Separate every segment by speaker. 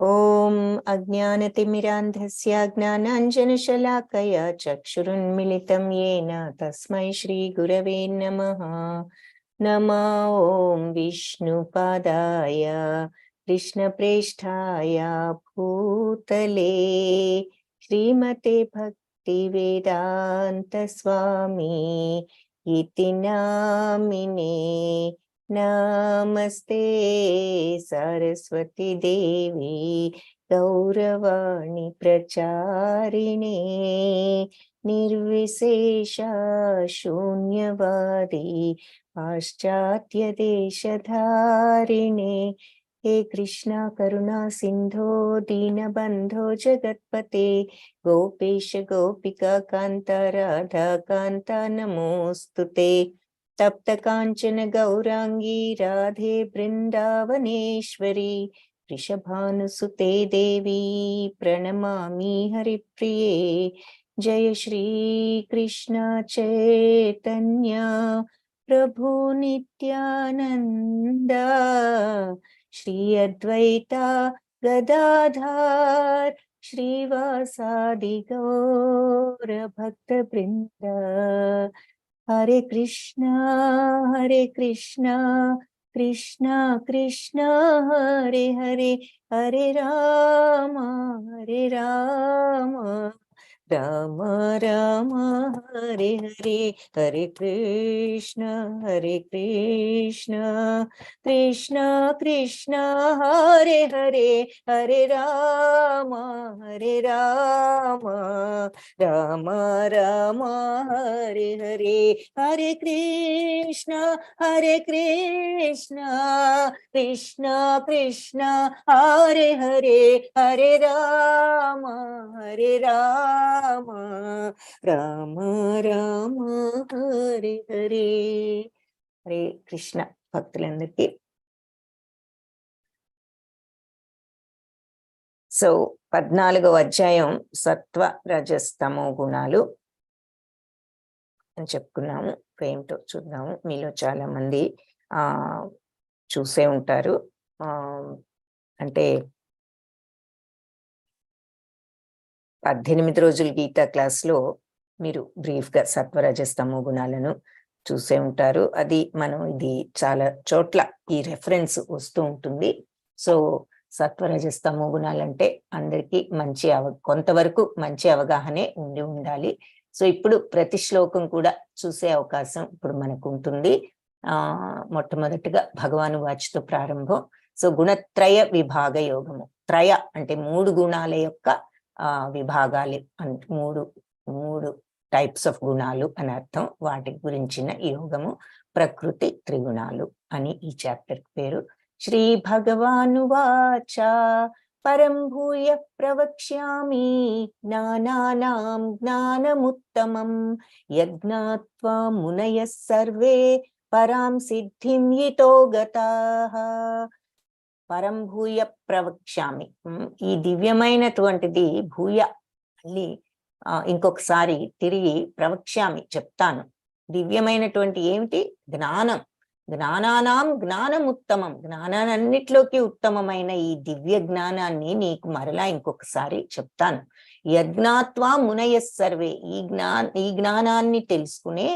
Speaker 1: ॐ अज्ञानतिमिरान्धस्य ज्ञानाञ्जनशलाकया चक्षुरुन्मिलितं येन तस्मै श्रीगुरवे नमः। ॐ विष्णुपादाय कृष्णप्रेष्ठाय भूतले श्रीमते भक्तिवेदान्तस्वामी इति नामिने। नमस्ते सरस्वती देवी गौरवाणी प्रचारिणे निर्विशेष शून्यवादी पाश्चात्य देशधारिणे। हे कृष्णा करुणा सिंधो दीनबंधो जगत्पते गोपेश गोपिका कांत राधा कांत नमोस्तुते। तप्त कांचन गौरांगी राधे वृंदावनेश्वरी वृषभानुसुते देवी प्रणमामि हरिप्रिये। जय श्री कृष्ण चैतन्य प्रभु नित्यानंद श्री अद्वैता गदाधर श्रीवासादि गौर भक्त वृंद। हरे कृष्णा कृष्णा कृष्णा हरे हरे, हरे राम राम राम हरे हरे, हरे कृष्ण कृष्ण कृष्ण हरे हरे, हरे राम राम राम हरे हरे, हरे कृष्ण कृष्ण कृष्ण हरे हरे, हरे राम राम राम हरे हरे। हरे कृष्ण భక్తులందరికీ సో 14వ అధ్యాయం సత్వ రజస్తమో గుణాలు అని చెప్పుకున్నాము. ఏమిటో చూద్దాము. మీలో చాలా మంది చూసే ఉంటారు. అంటే 18 రోజుల గీతా క్లాస్లో మీరు బ్రీఫ్గా సత్వరజస్తమో గుణాలను చూసే ఉంటారు. అది మనం ఇది చాలా చోట్ల ఈ రెఫరెన్స్ వస్తూ ఉంటుంది. సో సత్వరజస్తమో గుణాలంటే అందరికీ కొంతవరకు మంచి అవగాహనే ఉండాలి. సో ఇప్పుడు ప్రతి శ్లోకం కూడా చూసే అవకాశం ఇప్పుడు మనకు ఉంటుంది. మొట్టమొదటిగా భగవాను వాచ్తో ప్రారంభం. సో గుణత్రయ విభాగ యోగము. త్రయ అంటే 3 గుణాల యొక్క విభాగాలు, మూడు టైప్స్ ఆఫ్ గుణాలు అని అర్థం. వాటి గురించిన యోగము ప్రకృతి త్రిగుణాలు అని ఈ చాప్టర్ పేరు. శ్రీ భగవానువాచ పరం భూయ ప్రవక్ష్యామి జ్ఞానానాం జ్ఞానముత్తమం యజ్ఞాత్వా మునయః సర్వే పరాం సిద్ధిం యితో గతాః. పరం భూయ ప్రవక్ష్యామి, ఈ దివ్యమైనటువంటిది భూయ మళ్ళీ ఇంకొకసారి తిరిగి ప్రవక్ష్యామి చెప్తాను. దివ్యమైనటువంటి ఏమిటి? జ్ఞానం. జ్ఞానానాం జ్ఞానముత్తమం, జ్ఞానాన్నిట్లోకి ఉత్తమమైన ఈ దివ్య జ్ఞానాన్ని నీకు మరలా ఇంకొకసారి చెప్తాను. యజ్ఞాత్వా మునయః సర్వే, ఈ జ్ఞానాన్ని తెలుసుకునే,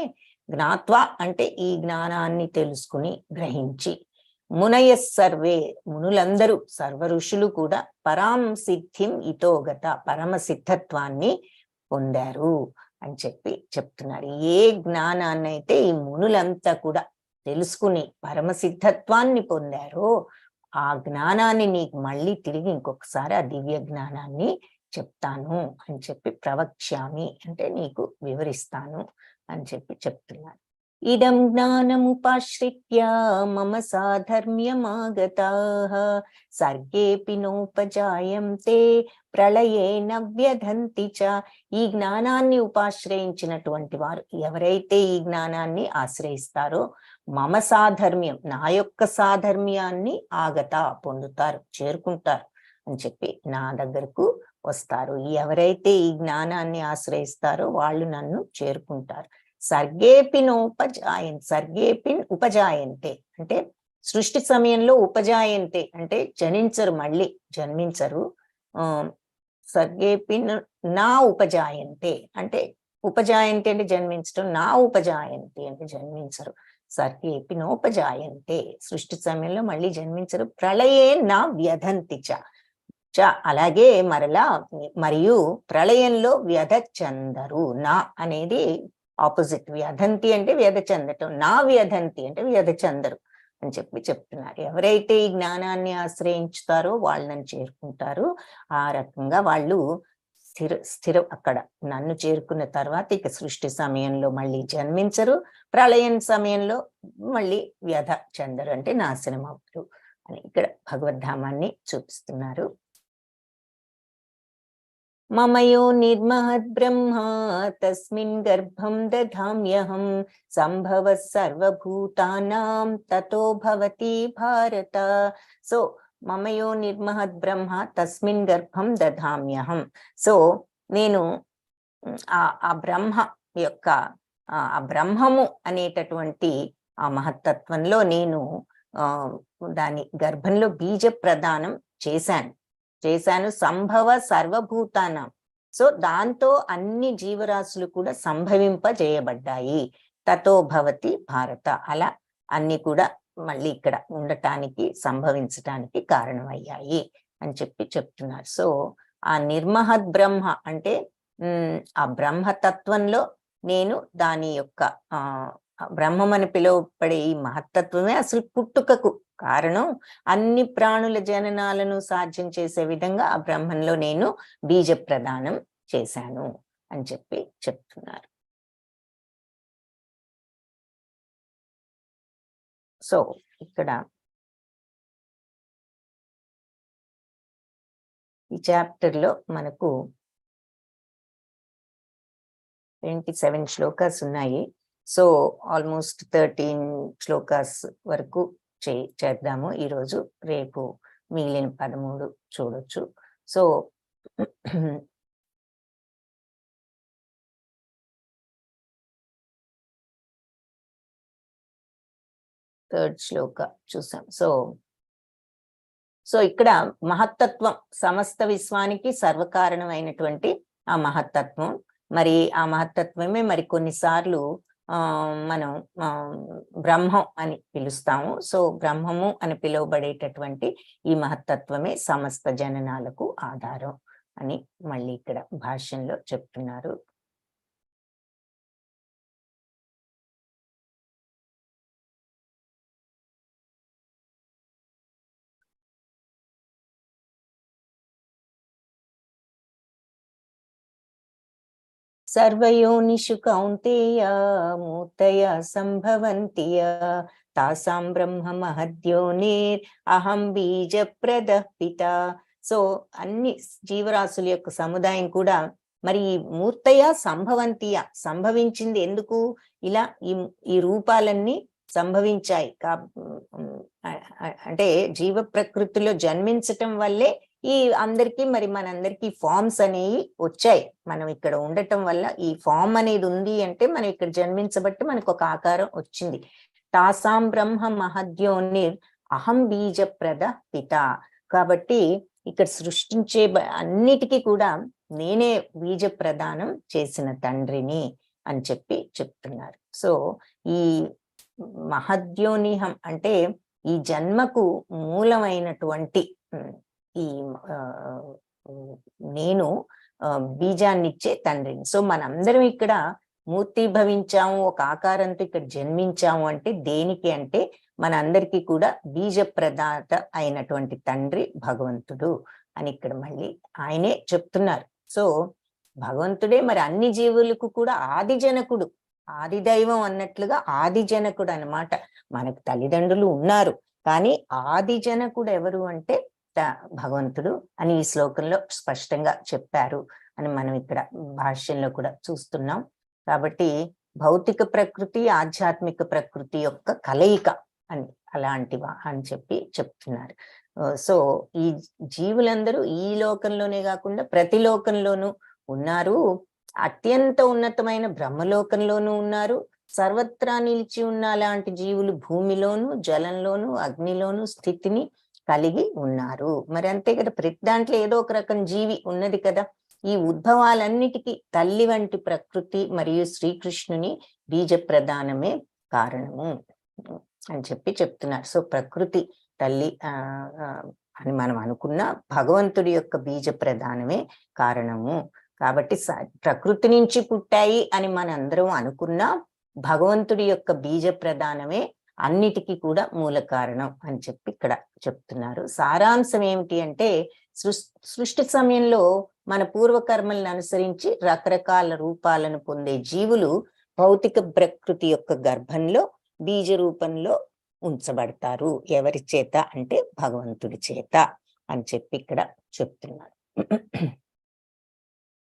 Speaker 1: జ్ఞాత్వా అంటే ఈ జ్ఞానాన్ని తెలుసుకుని గ్రహించి, మునయః సర్వే మునులందరూ సర్వ ఋషులు కూడా పరాం సిద్ధిం ఇతోగత పరమ సిద్ధత్వాన్ని పొందారు అని చెప్తున్నారు. ఏ జ్ఞానాన్ని అయితే ఈ మునులంతా కూడా తెలుసుకుని పరమసిద్ధత్వాన్ని పొందారో ఆ జ్ఞానాన్ని నీకు మళ్ళీ తిరిగి ఇంకొకసారి ఆ దివ్య జ్ఞానాన్ని చెప్తాను అని ప్రవక్ష్యామి అంటే నీకు వివరిస్తాను అని చెప్తున్నారు. ఇదం జ్ఞానముపాశ్రిత్య మమ సాధర్మ్యమాగతాః సర్గేపి నోపజాయంతే ప్రళయేన వ్యధంతి చ. ఈ జ్ఞానాన్ని ఉపాశ్రయించినటువంటి వారు ఎవరైతే ఈ జ్ఞానాన్ని ఆశ్రయిస్తారో మమ సాధర్మ్యం, నా యొక్క సాధర్మ్యాన్ని ఆగత పొందుతారు, చేరుకుంటారు అని నా దగ్గరకు వస్తారు. ఎవరైతే ఈ జ్ఞానాన్ని ఆశ్రయిస్తారో వాళ్ళు నన్ను చేరుకుంటారు. సర్గేపిన్ ఉపజాయంతే అంటే సృష్టి సమయంలో ఉపజాయంతే అంటే జనించరు, మళ్ళీ జన్మించరు. సర్గేపి నా ఉపజాయంతే అంటే ఉపజాయంతి అంటే జన్మించడం, నా ఉపజాయంతి అంటే జన్మించరు. సర్గేపి నోపజాయంతే సృష్టి సమయంలో మళ్ళీ జన్మించరు. ప్రళయే నా వ్యధంతి చ అలాగే మరలా మరియు ప్రళయంలో వ్యధ చెందరు. నా అనేది ఆపోజిట్, వ్యధంతి అంటే వ్యధ చెందటం, నా వ్యధంతి అంటే వ్యధ చెందరు అని చెప్తున్నారు. ఎవరైతే ఈ జ్ఞానాన్ని ఆశ్రయించుతారో వాళ్ళని చేరుకుంటారు. ఆ రకంగా వాళ్ళు స్థిరం అక్కడ నన్ను చేరుకున్న తర్వాత ఇక సృష్టి సమయంలో మళ్ళీ జన్మించరు, ప్రళయం సమయంలో మళ్ళీ వ్యధ చెందరు అంటే నాశనం అవుతారు అని ఇక్కడ భగవద్ధామాన్ని చూపిస్తున్నారు. మమయో నిర్మహద్ బ్రహ్మ తస్మిన్ గర్భం దధామ్యహం సంభవ సర్వభూతానాం తతో భవతి భారత. సో మమయో నిర్మహద్ బ్రహ్మ తస్మిన్ గర్భం దధామ్యహం. సో నేను ఆ బ్రహ్మ యొక్క ఆ బ్రహ్మము అనేటటువంటి ఆ మహత్తత్వంలో నేను దాని గర్భంలో బీజ ప్రదానం చేశాను సంభవ సర్వభూతానం. సో దాంతో అన్ని జీవరాశులు కూడా సంభవింపజేయబడ్డాయి. తతో భవతి భారత, అలా అన్ని కూడా మళ్ళీ ఇక్కడ ఉండటానికి సంభవించటానికి కారణమయ్యాయి అని చెప్తున్నారు. సో ఆ నిర్మహద్ బ్రహ్మ అంటే ఆ బ్రహ్మతత్వంలో నేను దాని యొక్క బ్రహ్మమని పిలువబడే ఈ మహత్తత్వమే అసలు పుట్టుకకు కారణం. అన్ని ప్రాణుల జననాలను సాధ్యం చేసే విధంగా ఆ బ్రహ్మంలో నేను బీజ ప్రదానం చేశాను అని చెప్తున్నారు. సో ఇక్కడ ఈ చాప్టర్ లో మనకు 27 శ్లోకాస్ ఉన్నాయి. సో ఆల్మోస్ట్ 13 శ్లోకాస్ వరకు చేద్దాము ఈరోజు. రేపు మిగిలిన 13 చూడొచ్చు. సో థర్డ్ శ్లోక చూసాం. సో ఇక్కడ మహత్తత్వం సమస్త విశ్వానికి సర్వకారణమైనటువంటి ఆ మహత్తత్వం. మరి ఆ మహత్తత్వమే మరి కొన్నిసార్లు మనం బ్రహ్మం అని పిలుస్తాము. సో బ్రహ్మము అని పిలువబడేటటువంటి ఈ మహత్తత్వమే సమస్త జననాలకు ఆధారం అని మళ్ళీ ఇక్కడ భాష్యంలో చెప్తున్నారు. సర్వయోనిషు కౌంతేయ మూర్తయ సంభవంతి తాసాం బ్రహ్మ మహద్యోనిర్ అహం బీజ ప్రదపిత. సో అన్ని జీవరాశుల యొక్క సముదాయం కూడా మరి మూర్తయ సంభవంతియ సంభవించింది. ఎందుకు ఇలా ఈ రూపాలన్నీ సంభవించాయి? అంటే జీవ ప్రకృతిలో జన్మించటం వల్లే ఈ అందరికీ మరి మనందరికీ ఫామ్స్ అనేవి వచ్చాయి. మనం ఇక్కడ ఉండటం వల్ల ఈ ఫామ్ అనేది ఉంది అంటే మనం ఇక్కడ జన్మించబట్టి మనకు ఒక ఆకారం వచ్చింది. తాసాం బ్రహ్మ మహద్యోనిర్ అహం బీజ ప్రద పిత. కాబట్టి ఇక్కడ సృష్టించే అన్నిటికీ కూడా నేనే బీజ ప్రదానం చేసిన తండ్రిని అని చెప్తున్నారు. సో ఈ మహద్యోనిహం అంటే ఈ జన్మకు మూలమైనటువంటి ఈ నేను బీజాన్నిచ్చే తండ్రిని. సో మనందరం ఇక్కడ మూర్తి భవించాము, ఒక ఆకారంతో ఇక్కడ జన్మించాము అంటే దేనికి అంటే మనందరికీ కూడా బీజ ప్రదాత అయినటువంటి తండ్రి భగవంతుడు అని ఇక్కడ మళ్ళీ ఆయనే చెప్తున్నారు. సో భగవంతుడే మరి అన్ని జీవులకు కూడా ఆది జనకుడు, ఆది దైవం అన్నట్లుగా ఆది జనకుడు అన్నమాట. మనకు తల్లిదండ్రులు ఉన్నారు కానీ ఆది జనకుడు ఎవరు అంటే భగవంతుడు అని ఈ శ్లోకంలో స్పష్టంగా చెప్పారు అని మనం ఇక్కడ భాష్యంలో కూడా చూస్తున్నాం. కాబట్టి భౌతిక ప్రకృతి ఆధ్యాత్మిక ప్రకృతి యొక్క కలయిక అని అలాంటివా అని చెప్తున్నారు. సో ఈ జీవులందరూ ఈ లోకంలోనే కాకుండా ప్రతి లోకంలోనూ ఉన్నారు. అత్యంత ఉన్నతమైన బ్రహ్మలోకంలోనూ ఉన్నారు, సర్వత్రా నిలిచి ఉన్న అలాంటి జీవులు భూమిలోను, జలంలోను, అగ్నిలోను స్థితిని కలిగి ఉన్నారు. మరి అంతే కదా, ప్రతి దాంట్లో ఏదో ఒక రకం జీవి ఉన్నది కదా. ఈ ఉద్భవాలన్నిటికీ తల్లి వంటి ప్రకృతి మరియు శ్రీకృష్ణుని బీజ ప్రధానమే కారణము అని చెప్తున్నారు. సో ప్రకృతి తల్లి అని మనం అనుకున్న భగవంతుడి యొక్క బీజ ప్రధానమే కారణము. కాబట్టి ప్రకృతి నుంచి పుట్టాయి అని మన అందరం అనుకున్నా భగవంతుడి యొక్క బీజ ప్రధానమే అన్నిటికీ కూడా మూల కారణం అని ఇక్కడ చెప్తున్నారు. సారాంశం ఏమిటి అంటే, సృష్టి సమయంలో మన పూర్వకర్మలను అనుసరించి రకరకాల రూపాలను పొందే జీవులు భౌతిక ప్రకృతి యొక్క గర్భంలో బీజ రూపంలో ఉంచబడతారు. ఎవరి చేత అంటే భగవంతుడి చేత అని ఇక్కడ చెప్తున్నారు.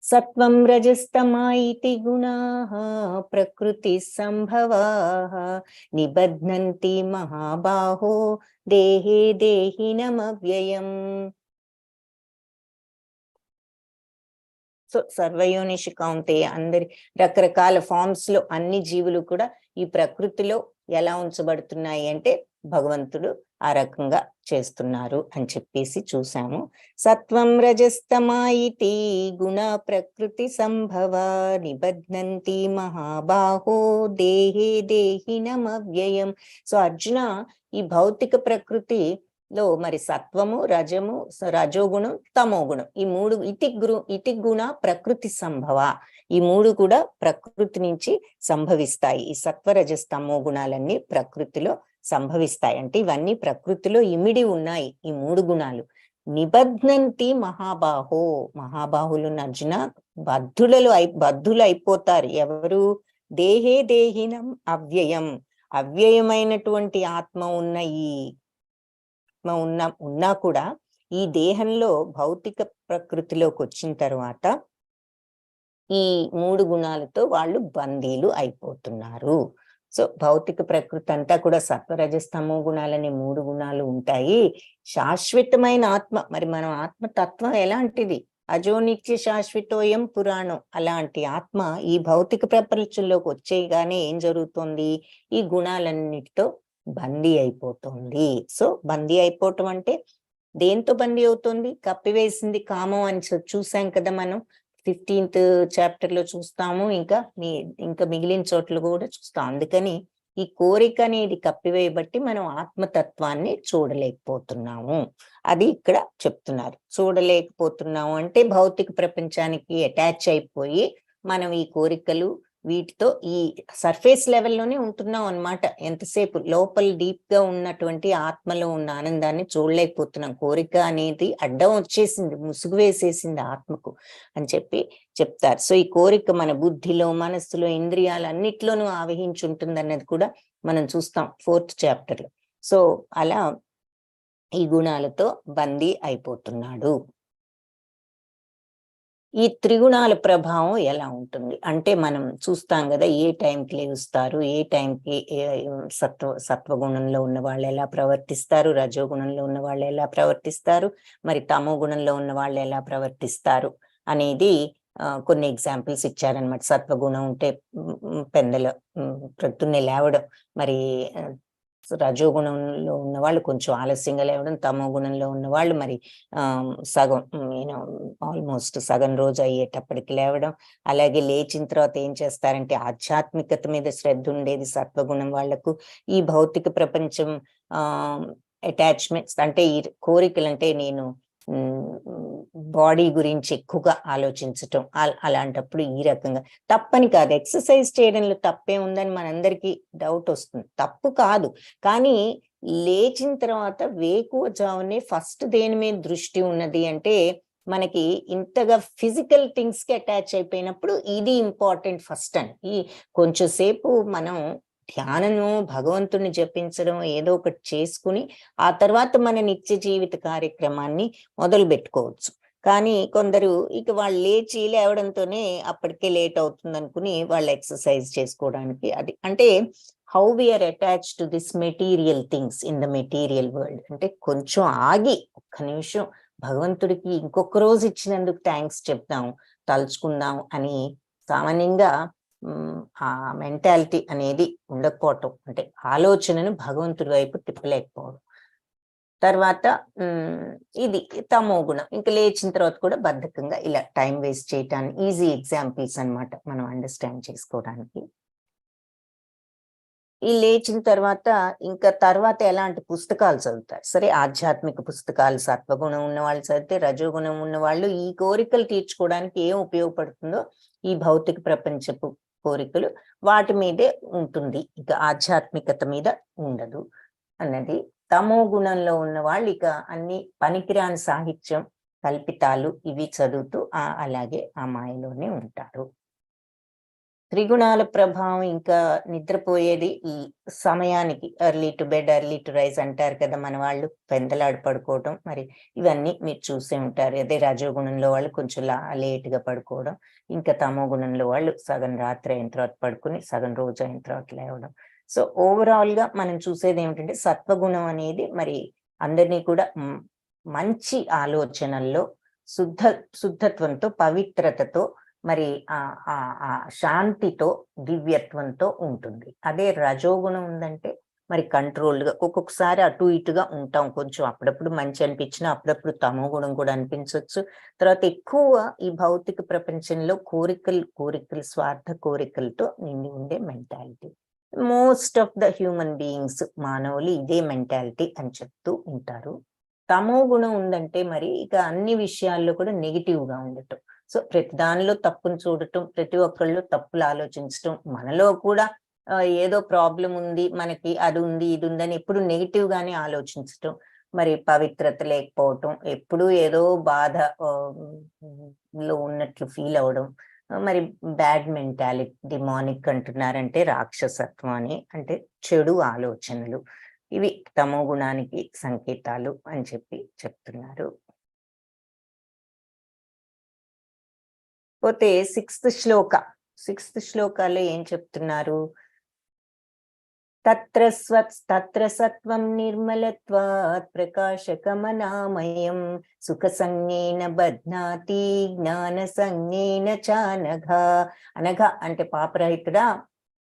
Speaker 1: సత్వం రజస్తమాయితి గుణాః ప్రకృతి సంభవాః నిబధ్నంతి మహాబాహో దేహే దేహినమవ్యయం. సో సర్వయోనిషి కౌంతే, అందరి రకరకాల ఫార్మ్స్ లో అన్ని జీవులు కూడా ఈ ప్రకృతిలో ఎలా ఉంచబడుతున్నాయి అంటే భగవంతుడు ఆ రకంగా చేస్తున్నారు అని చూసాము. సత్వం రజస్తమాయితి గుణ ప్రకృతి సంభవ నిబధ్నంతి మహాబాహో దేహే దేహినమవ్యయం. సో అర్జున, ఈ భౌతిక ప్రకృతిలో మరి సత్వము, రజము, రజోగుణం, తమోగుణం, ఈ మూడు ఇతి గుణ ప్రకృతి సంభవ, ఈ మూడు కూడా ప్రకృతి నుంచి సంభవిస్తాయి. ఈ సత్వ రజస్తమో గుణాలన్నీ ప్రకృతిలో సంభవిస్తాయి. అంటే ఇవన్నీ ప్రకృతిలో ఇమిడి ఉన్నాయి ఈ మూడు గుణాలు. నిబధ్నంతి మహాబాహో, మహాబాహులు అర్జున బద్ధులు అయిపోతారు. ఎవరు? దేహే దేహినం అవ్యయం, అవ్యయమైనటువంటి ఆత్మ ఉన్న ఈ ఉన్నా కూడా ఈ దేహంలో భౌతిక ప్రకృతిలోకి వచ్చిన తర్వాత ఈ మూడు గుణాలతో వాళ్ళు బందీలు అయిపోతున్నారు. సో భౌతిక ప్రకృతి అంతా కూడా సత్వరజస్తమో గుణాలనే మూడు గుణాలు ఉంటాయి. శాశ్వతమైన ఆత్మ, మరి మనం ఆత్మతత్వం ఎలాంటిది? అజోనిత్య శాశ్వతోయం పురాణం, అలాంటి ఆత్మ ఈ భౌతిక ప్రపంచంలోకి వచ్చేయగానే ఏం జరుగుతుంది? ఈ గుణాలన్నిటితో బందీ అయిపోతుంది. సో బందీ అయిపోవటం అంటే దేంతో బందీ అవుతుంది? కప్పివేసింది కామం అని చూసాం కదా మనం 15th చాప్టర్ లో చూస్తాము, ఇంకా మిగిలిన చోట్ల కూడా చూస్తాం. అందుకని ఈ కోరిక అనేది కప్పివేయబట్టి మనం ఆత్మతత్వాన్ని చూడలేకపోతున్నాము. అది ఇక్కడ చెప్తున్నారు. చూడలేకపోతున్నాము అంటే భౌతిక ప్రపంచానికి అటాచ్ అయిపోయి మనం ఈ కోరికలు వీటితో ఈ సర్ఫేస్ లెవెల్లోనే ఉంటున్నాం అన్నమాట. ఎంతసేపు లోపల డీప్ గా ఉన్నటువంటి ఆత్మలో ఉన్న ఆనందాన్ని చూడలేకపోతున్నాం. కోరిక అనేది అడ్డం వచ్చేసింది, ముసుగు వేసేసింది ఆత్మకు అని చెప్తారు. సో ఈ కోరిక మన బుద్ధిలో, మనస్సులో, ఇంద్రియాలు అన్నిట్లోనూ ఆవహించి ఉంటుంది అన్నది కూడా మనం చూస్తాం 4th చాప్టర్ లో. సో అలా ఈ గుణాలతో బందీ అయిపోతున్నాడు. ఈ త్రిగుణాల ప్రభావం ఎలా ఉంటుంది అంటే మనం చూస్తాం కదా, ఏ టైంకి లేస్తారు, ఏ టైంకి సత్వగుణంలో ఉన్న వాళ్ళు ఎలా ప్రవర్తిస్తారు, రజోగుణంలో ఉన్న వాళ్ళు ఎలా ప్రవర్తిస్తారు, మరి తమో గుణంలో ఉన్న వాళ్ళు ఎలా ప్రవర్తిస్తారు అనేది కొన్ని ఎగ్జాంపుల్స్ ఇచ్చారనమాట. సత్వగుణం ఉంటే ప్రొద్దున్నే లేవడం, మరి రజోగుణంలో ఉన్న వాళ్ళు కొంచెం ఆలస్యంగా లేవడం, తమో గుణంలో ఉన్న వాళ్ళు మరి సగం ఆల్మోస్ట్ సగం రోజు అయ్యేటప్పటికి లేవడం. అలాగే లేచిన తర్వాత ఏం చేస్తారంటే ఆధ్యాత్మికత మీద శ్రద్ధ ఉండేది సత్వగుణం వాళ్లకు. ఈ భౌతిక ప్రపంచం అటాచ్మెంట్స్ అంటే ఈ కోరికలు అంటే నేను బాడీ గురించి ఎక్కువగా ఆలోచించటం, అలాంటప్పుడు ఈ రకంగా తప్పని కాదు. ఎక్సర్సైజ్ చేయడంలో తప్పే ఉందని మనందరికీ డౌట్ వస్తుంది. తప్పు కాదు, కానీ లేచిన తర్వాత వేకువజామునే ఫస్ట్ దేని మీద దృష్టి ఉన్నది అంటే మనకి ఇంతగా ఫిజికల్ థింగ్స్ కి అటాచ్ అయిపోయినప్పుడు ఇది ఇంపార్టెంట్ ఫస్ట్ అని. ఈ కొంచెం సేపు మనం ధ్యానము, భగవంతుని జపించడం ఏదో ఒకటి చేసుకుని ఆ తర్వాత మన నిత్య జీవిత కార్యక్రమాన్ని మొదలు పెట్టుకోవచ్చు. కానీ కొందరు ఇక వాళ్ళు లేవడంతోనే అప్పటికే లేట్ అవుతుంది అనుకుని వాళ్ళు ఎక్సర్సైజ్ చేసుకోవడానికి, అది అంటే how we are attach to this material things in the material world. అంటే కొంచెం ఆగి ఒక్క నిమిషం భగవంతుడికి ఇంకొక రోజు ఇచ్చినందుకు థ్యాంక్స్ చెప్దాం, తలుచుకుందాం అని సామాన్యంగా ఆ మెంటాలిటీ అనేది ఉండకపోవటం, అంటే ఆలోచనను భగవంతుడి వైపు తిప్పలేకపోవడం. తర్వాత ఇది తమో గుణం. ఇంకా లేచిన తర్వాత కూడా బద్ధకంగా ఇలా టైం వేస్ట్ చేయటానికి ఈజీ ఎగ్జాంపుల్స్ అన్నమాట మనం అండర్స్టాండ్ చేసుకోవడానికి. ఈ లేచిన తర్వాత ఎలాంటి పుస్తకాలు చదువుతారు? సరే, ఆధ్యాత్మిక పుస్తకాలు సత్వగుణం ఉన్న వాళ్ళు చదివితే, రజోగుణం ఉన్న వాళ్ళు ఈ కోరికలు తీర్చుకోవడానికి ఏం ఉపయోగపడుతుందో, ఈ భౌతిక ప్రపంచపు కోరికలు వాటి మీదే ఉంటుంది, ఇక ఆధ్యాత్మికత మీద ఉండదు అన్నది. తమో గుణంలో ఉన్న వాళ్ళు ఇక అన్ని పనికిరాని సాహిత్యం, కల్పితాలు ఇవి చదువుతూ అలాగే ఆ మాయలోనే ఉంటారు. త్రిగుణాల ప్రభావం ఇంకా నిద్రపోయేది ఈ సమయానికి, early to bed early to rise అంటారు కదా మన వాళ్ళు, పెందలాడి పడుకోవడం. మరి ఇవన్నీ మీరు చూసే ఉంటారు. అదే రజోగుణంలో వాళ్ళు కొంచెం లేటుగా పడుకోవడం, ఇంకా తమో గుణంలో వాళ్ళు సగం రాత్రి అయిన తర్వాత పడుకుని సగం రోజు అయిన తర్వాత లేవడం. సో ఓవరాల్ గా మనం చూసేది ఏమిటంటే, సత్వగుణం అనేది మరి అందరినీ కూడా మంచి ఆలోచనల్లో, శుద్ధత్వంతో, పవిత్రతతో, మరి ఆ శాంతితో, దివ్యత్వంతో ఉంటుంది. అదే రజోగుణం ఉందంటే మరి కంట్రోల్డ్ గా, ఒక్కొక్కసారి అటు ఇటుగా ఉంటాం, కొంచెం అప్పుడప్పుడు మంచి అనిపించినా అప్పుడప్పుడు తమో గుణం కూడా అనిపించవచ్చు. తర్వాత ఎక్కువ ఈ భౌతిక ప్రపంచంలో కోరికలు స్వార్థ కోరికలతో నిండి ఉండే mentality. Most of the human beings, మానవులు ఇదే మెంటాలిటీ అని చెప్తూ ఉంటారు. తమో గుణం ఉందంటే మరి ఇక అన్ని విషయాల్లో కూడా నెగిటివ్ గా ఉండటం. సో ప్రతి దానిలో తప్పును చూడటం, ప్రతి ఒక్కళ్ళు తప్పులు ఆలోచించటం, మనలో కూడా ఏదో ప్రాబ్లం ఉంది, మనకి అది ఉంది ఇది ఉందని ఎప్పుడు నెగిటివ్ గానే ఆలోచించటం, మరి పవిత్రత లేకపోవటం, ఎప్పుడు ఏదో బాధ లో ఉన్నట్లు ఫీల్ అవడం, మరి బ్యాడ్ మెంటాలిటీ, డిమానిక్ అంటున్నారంటే రాక్షసత్వం అని, అంటే చెడు ఆలోచనలు, ఇవి తమో గుణానికి సంకేతాలు అని చెప్తున్నారు. పోతే సిక్స్త్ శ్లోకాలో ఏం చెప్తున్నారు? తత్ర సత్వం నిర్మలత్వాత్ ప్రకాశకమనామయం సుఖ సంజ్ఞేన బధ్నాతి జ్ఞాన సంజ్ఞేన చానఘ. అనఘ అంటే పాపరహితుడా,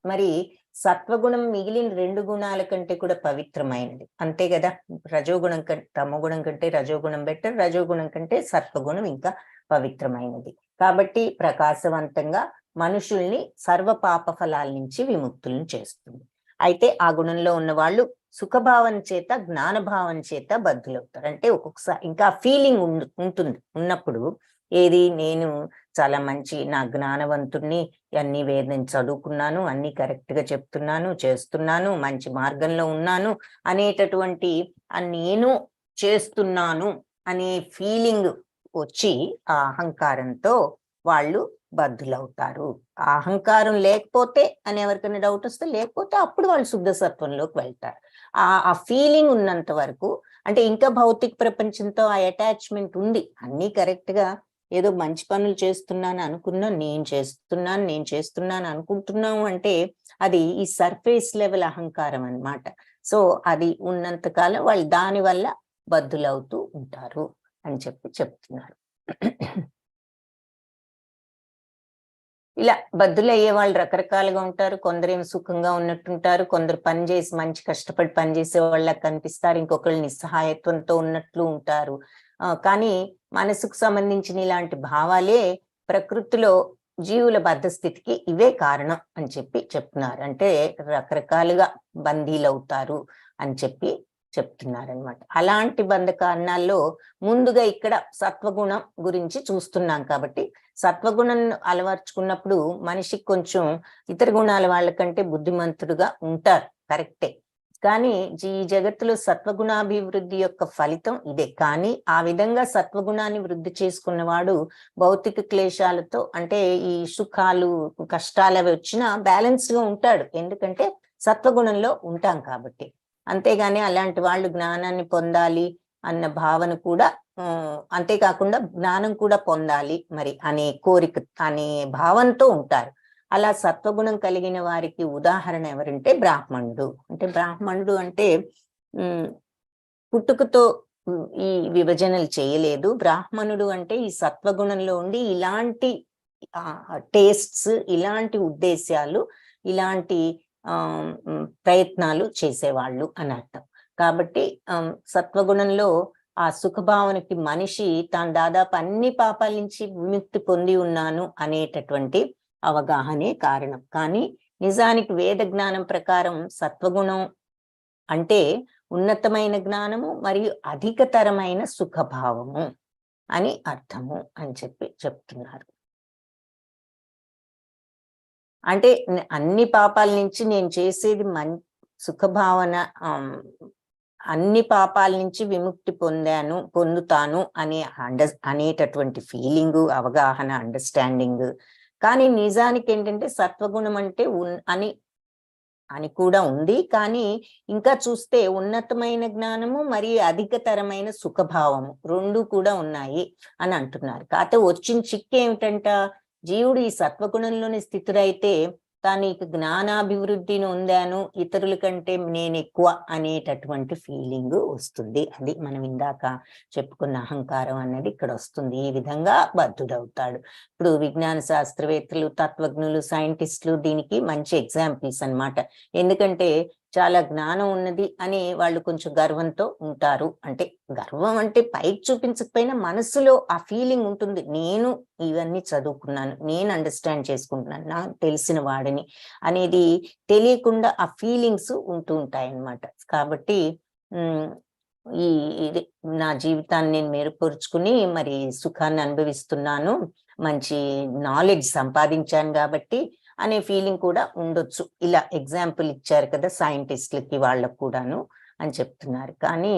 Speaker 1: మరి సత్వగుణం మిగిలిన 2 గుణాల కంటే కూడా పవిత్రమైనది, అంతే కదా. రజోగుణం కంటే, తమోగుణం కంటే రజోగుణం బెటర్, రజోగుణం కంటే సత్వగుణం ఇంకా పవిత్రమైనది. కాబట్టి ప్రకాశవంతంగా మనుషుల్ని సర్వ పాప ఫలాల నుంచి విముక్తులను చేస్తుంది. అయితే ఆ గుణంలో ఉన్న వాళ్ళు సుఖభావం చేత, జ్ఞానభావం చేత బద్ధులవుతారు. అంటే ఒక్కొక్కసారి ఇంకా ఫీలింగ్ ఉంటుంది, ఉన్నప్పుడు ఏది నేను చాలా మంచి, నా జ్ఞానవంతుణ్ణి, అన్ని వేదం చదువుకున్నాను, అన్ని కరెక్ట్ గా చెప్తున్నాను, చేస్తున్నాను, మంచి మార్గంలో ఉన్నాను అనేటటువంటి నేను చేస్తున్నాను అనే ఫీలింగ్ వచ్చి ఆ అహంకారంతో వాళ్ళు బద్ధులవుతారు. ఆ అహంకారం లేకపోతే అని ఎవరికైనా డౌట్ వస్తే, లేకపోతే అప్పుడు వాళ్ళు శుద్ధ సత్వంలోకి వెళ్తారు. ఆ ఫీలింగ్ ఉన్నంత వరకు, అంటే ఇంకా భౌతిక ప్రపంచంతో ఆ అటాచ్మెంట్ ఉంది, అన్ని కరెక్ట్ గా ఏదో మంచి పనులు చేస్తున్నాను అనుకున్నా, నేను చేస్తున్నాను అనుకుంటున్నాము అంటే అది ఈ సర్ఫేస్ లెవెల్ అహంకారం అన్నమాట. సో అది ఉన్నంత కాలం వాళ్ళు దాని వల్ల బద్ధులవుతూ ఉంటారు అని చెప్తున్నారు. ఇలా బద్ధులయ్యే వాళ్ళు రకరకాలుగా ఉంటారు. కొందరేమో సుఖంగా ఉన్నట్టుంటారు, కొందరు పని చేసి మంచి కష్టపడి పనిచేసే వాళ్ళకి కనిపిస్తారు, ఇంకొకళ్ళు నిస్సహాయత్వంతో ఉన్నట్లు ఉంటారు. కానీ మనసుకు సంబంధించిన ఇలాంటి భావాలే ప్రకృతిలో జీవుల బద్ధస్థితికి ఇవే కారణం అని చెప్తున్నారు. అంటే రకరకాలుగా బందీలవుతారు అని చెప్తున్నారనమాట. అలాంటి బంధ కారణాల్లో ముందుగా ఇక్కడ సత్వగుణం గురించి చూస్తున్నాం కాబట్టి, సత్వగుణం అలవర్చుకున్నప్పుడు మనిషికి కొంచెం ఇతర గుణాల వాళ్ళకంటే బుద్ధిమంతుడుగా ఉంటారు, కరెక్టే. కానీ ఈ జగత్తులో సత్వగుణాభివృద్ధి యొక్క ఫలితం ఇదే. కానీ ఆ విధంగా సత్వగుణాన్ని వృద్ధి చేసుకున్నవాడు భౌతిక క్లేశాలతో, అంటే ఈ సుఖాలు కష్టాలు అవి వచ్చినా బ్యాలెన్స్ గా ఉంటాడు, ఎందుకంటే సత్వగుణంలో ఉంటాం కాబట్టి. అంతేగాని అలాంటి వాళ్ళు జ్ఞానాన్ని పొందాలి అన్న భావన కూడా, అంతేకాకుండా జ్ఞానం కూడా పొందాలి మరి అనే కోరిక, అనే భావంతో ఉంటారు. అలా సత్వగుణం కలిగిన వారికి ఉదాహరణ ఎవరంటే బ్రాహ్మణుడు. అంటే బ్రాహ్మణుడు అంటే పుట్టుకతో ఈ విభజనలు చేయలేదు. బ్రాహ్మణుడు అంటే ఈ సత్వగుణంలో ఉండి ఇలాంటి టేస్ట్స్, ఇలాంటి ఉద్దేశాలు, ఇలాంటి ప్రయత్నాలు చేసేవాళ్ళు అని అర్థం. కాబట్టి సత్వగుణంలో ఆ సుఖభావనకి మనిషి తాను దాదాపు అన్ని పాపాల నుంచి విముక్తి పొంది ఉన్నాను అనేటటువంటి అవగాహనే కారణం. కానీ నిజానికి వేద జ్ఞానం ప్రకారం సత్వగుణం అంటే ఉన్నతమైన జ్ఞానము మరియు అధికతరమైన సుఖభావము అని అర్థము అని చెప్తున్నారు. అంటే అన్ని పాపాల నుంచి నేను చేసేది సుఖభావన, అన్ని పాపాల నుంచి విముక్తి పొందుతాను అనేటటువంటి ఫీలింగు, అవగాహన, అండర్స్టాండింగ్. కానీ నిజానికి ఏంటంటే సత్వగుణం అంటే అని కూడా ఉంది. కానీ ఇంకా చూస్తే ఉన్నతమైన జ్ఞానము మరియు అధికతరమైన సుఖభావము రెండు కూడా ఉన్నాయి అని అంటున్నారు. కాకపోతే వచ్చిన చిక్కు ఏమిటంట, జీవుడు ఈ సత్వగుణంలోని స్థితుడైతే తాను ఇక జ్ఞానాభివృద్ధిని పొందాను, ఇతరుల కంటే నేను ఎక్కువ అనేటటువంటి ఫీలింగ్ వస్తుంది. అది మనం ఇందాక చెప్పుకున్న అహంకారం అనేది ఇక్కడ వస్తుంది. ఈ విధంగా బద్ధుడవుతాడు. ఇప్పుడు విజ్ఞాన శాస్త్రవేత్తలు, తత్వజ్ఞులు, సైంటిస్టులు దీనికి మంచి ఎగ్జాంపుల్స్ అన్నమాట. ఎందుకంటే చాలా జ్ఞానం ఉన్నది అని వాళ్ళు కొంచెం గర్వంతో ఉంటారు. అంటే గర్వం అంటే పైకి చూపించకపోయినా మనసులో ఆ ఫీలింగ్ ఉంటుంది, నేను ఇవన్నీ చదువుకున్నాను, నేను అండర్స్టాండ్ చేసుకుంటున్నాను, నాకు తెలిసిన వాడిని అనేది తెలియకుండా ఆ ఫీలింగ్స్ ఉంటూ ఉంటాయి అన్నమాట. కాబట్టి ఇది నా జీవితాన్ని నేను మెరుగుపరుచుకుని మరి సుఖాన్ని అనుభవిస్తున్నాను, మంచి నాలెడ్జ్ సంపాదించాను కాబట్టి అనే ఫీలింగ్ కూడా ఉండొచ్చు. ఇలా ఎగ్జాంపుల్ ఇచ్చారు కదా సైంటిస్టులకి, వాళ్ళకు కూడాను అని చెప్తున్నారు. కానీ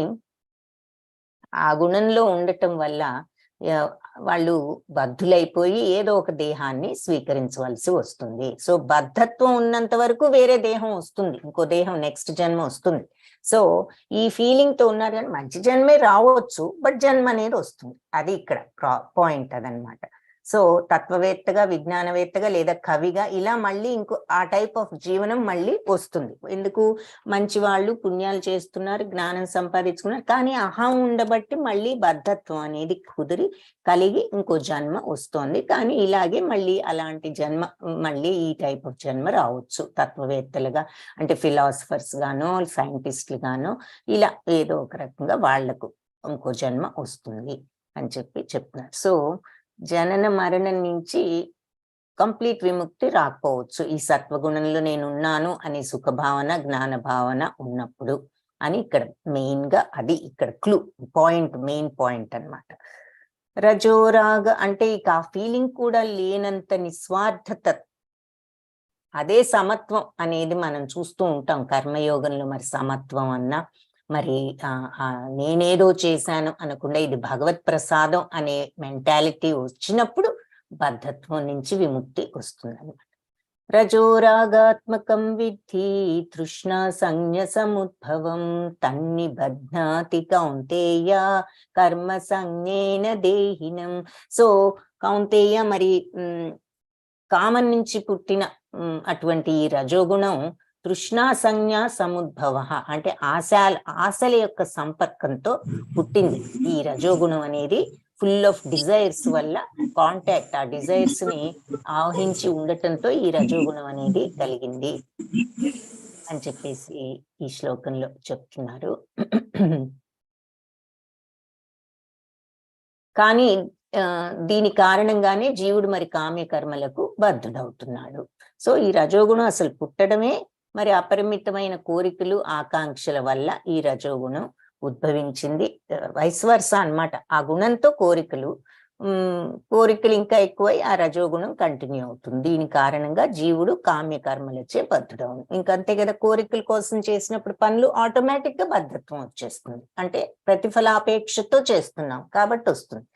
Speaker 1: ఆ గుణంలో ఉండటం వల్ల వాళ్ళు బద్ధులైపోయి ఏదో ఒక దేహాన్ని స్వీకరించవలసి వస్తుంది. సో బద్ధత్వం ఉన్నంత వరకు వేరే దేహం వస్తుంది, ఇంకో దేహం, నెక్స్ట్ జన్మ వస్తుంది. సో ఈ ఫీలింగ్ తో ఉన్నారు కానీ మంచి జన్మే రావచ్చు, బట్ జన్మ అనేది వస్తుంది. అది ఇక్కడ పాయింట్ అదనమాట. సో తత్వవేత్తగా, విజ్ఞానవేత్తగా లేదా కవిగా ఇలా మళ్ళీ ఇంకో ఆ టైప్ ఆఫ్ జీవనం మళ్ళీ వస్తుంది. ఎందుకు, మంచి వాళ్ళు పుణ్యాలు చేస్తున్నారు, జ్ఞానం సంపాదించుకున్నారు, కానీ అహం ఉండబట్టి మళ్ళీ బద్ధత్వం అనేది కుదిరి కలిగి ఇంకో జన్మ వస్తోంది. కానీ ఇలాగే మళ్ళీ అలాంటి జన్మ, మళ్ళీ ఈ టైప్ ఆఫ్ జన్మ రావచ్చు తత్వవేత్తలుగా, అంటే ఫిలాసఫర్స్ గానో సైంటిస్టులు గానో ఇలా ఏదో ఒక రకంగా వాళ్లకు ఇంకో జన్మ వస్తుంది అని చెప్తున్నారు. సో జనన మరణం నుంచి కంప్లీట్ విముక్తి రాకపోవచ్చు ఈ సత్వగుణంలో నేనున్నాను అనే సుఖభావన, జ్ఞాన భావన ఉన్నప్పుడు అని ఇక్కడ మెయిన్ గా అది ఇక్కడ క్లూ పాయింట్, మెయిన్ పాయింట్ అన్నమాట. రజోరాగ అంటే ఇక ఆ ఫీలింగ్ కూడా లేనంత నిస్వార్థత, అదే సమత్వం అనేది మనం చూస్తూ ఉంటాం కర్మయోగంలో. మరి సమత్వం అన్నా మరి నేనేదో చేశాను అనకుండా ఇది భగవత్ ప్రసాదం అనే మెంటాలిటీ వచ్చినప్పుడు బద్ధత్వం నుంచి విముక్తి వస్తుంది అన్నమాట. రజోరాగాత్మకం విద్ధి తృష్ణా సంజ్ఞ సముద్భవం తన్నిబధ్నాతి కౌంతేయ కర్మ సంజ్ఞేన దేహినం. సో కౌంతేయ మరి కామం నుంచి పుట్టిన అటువంటి ఈ రజోగుణం తృష్ణా సంజ్ఞ సముద్భవ అంటే ఆశల యొక్క సంపర్కంతో పుట్టింది ఈ రజోగుణం అనేది. ఫుల్ ఆఫ్ డిజైర్స్ వల్ల కాంటాక్ట్, ఆ డిజైర్స్ ని ఆవహించి ఉండటంతో ఈ రజోగుణం అనేది కలిగింది అని చెప్పేసి ఈ శ్లోకంలో చెప్తున్నారు. కానీ దీని కారణంగానే జీవుడు మరి కామ్యకర్మలకు బద్ధుడవుతున్నాడు. సో ఈ రజోగుణం అసలు పుట్టడమే మరి అపరిమితమైన కోరికలు, ఆకాంక్షల వల్ల ఈ రజోగుణం ఉద్భవించింది. వైస్ వర్సా అన్నమాట. ఆ గుణంతో కోరికలు ఇంకా ఎక్కువై ఆ రజోగుణం కంటిన్యూ అవుతుంది. దీని కారణంగా జీవుడు కామ్యకర్మలచే బద్ధుడవును. ఇంకంతే కదా, కోరికల కోసం చేసినప్పుడు పనులు ఆటోమేటిక్ గా బద్ధత్వం వచ్చేస్తుంది. అంటే ప్రతిఫలాపేక్షతో చేస్తున్నాం కాబట్టి వస్తుంది.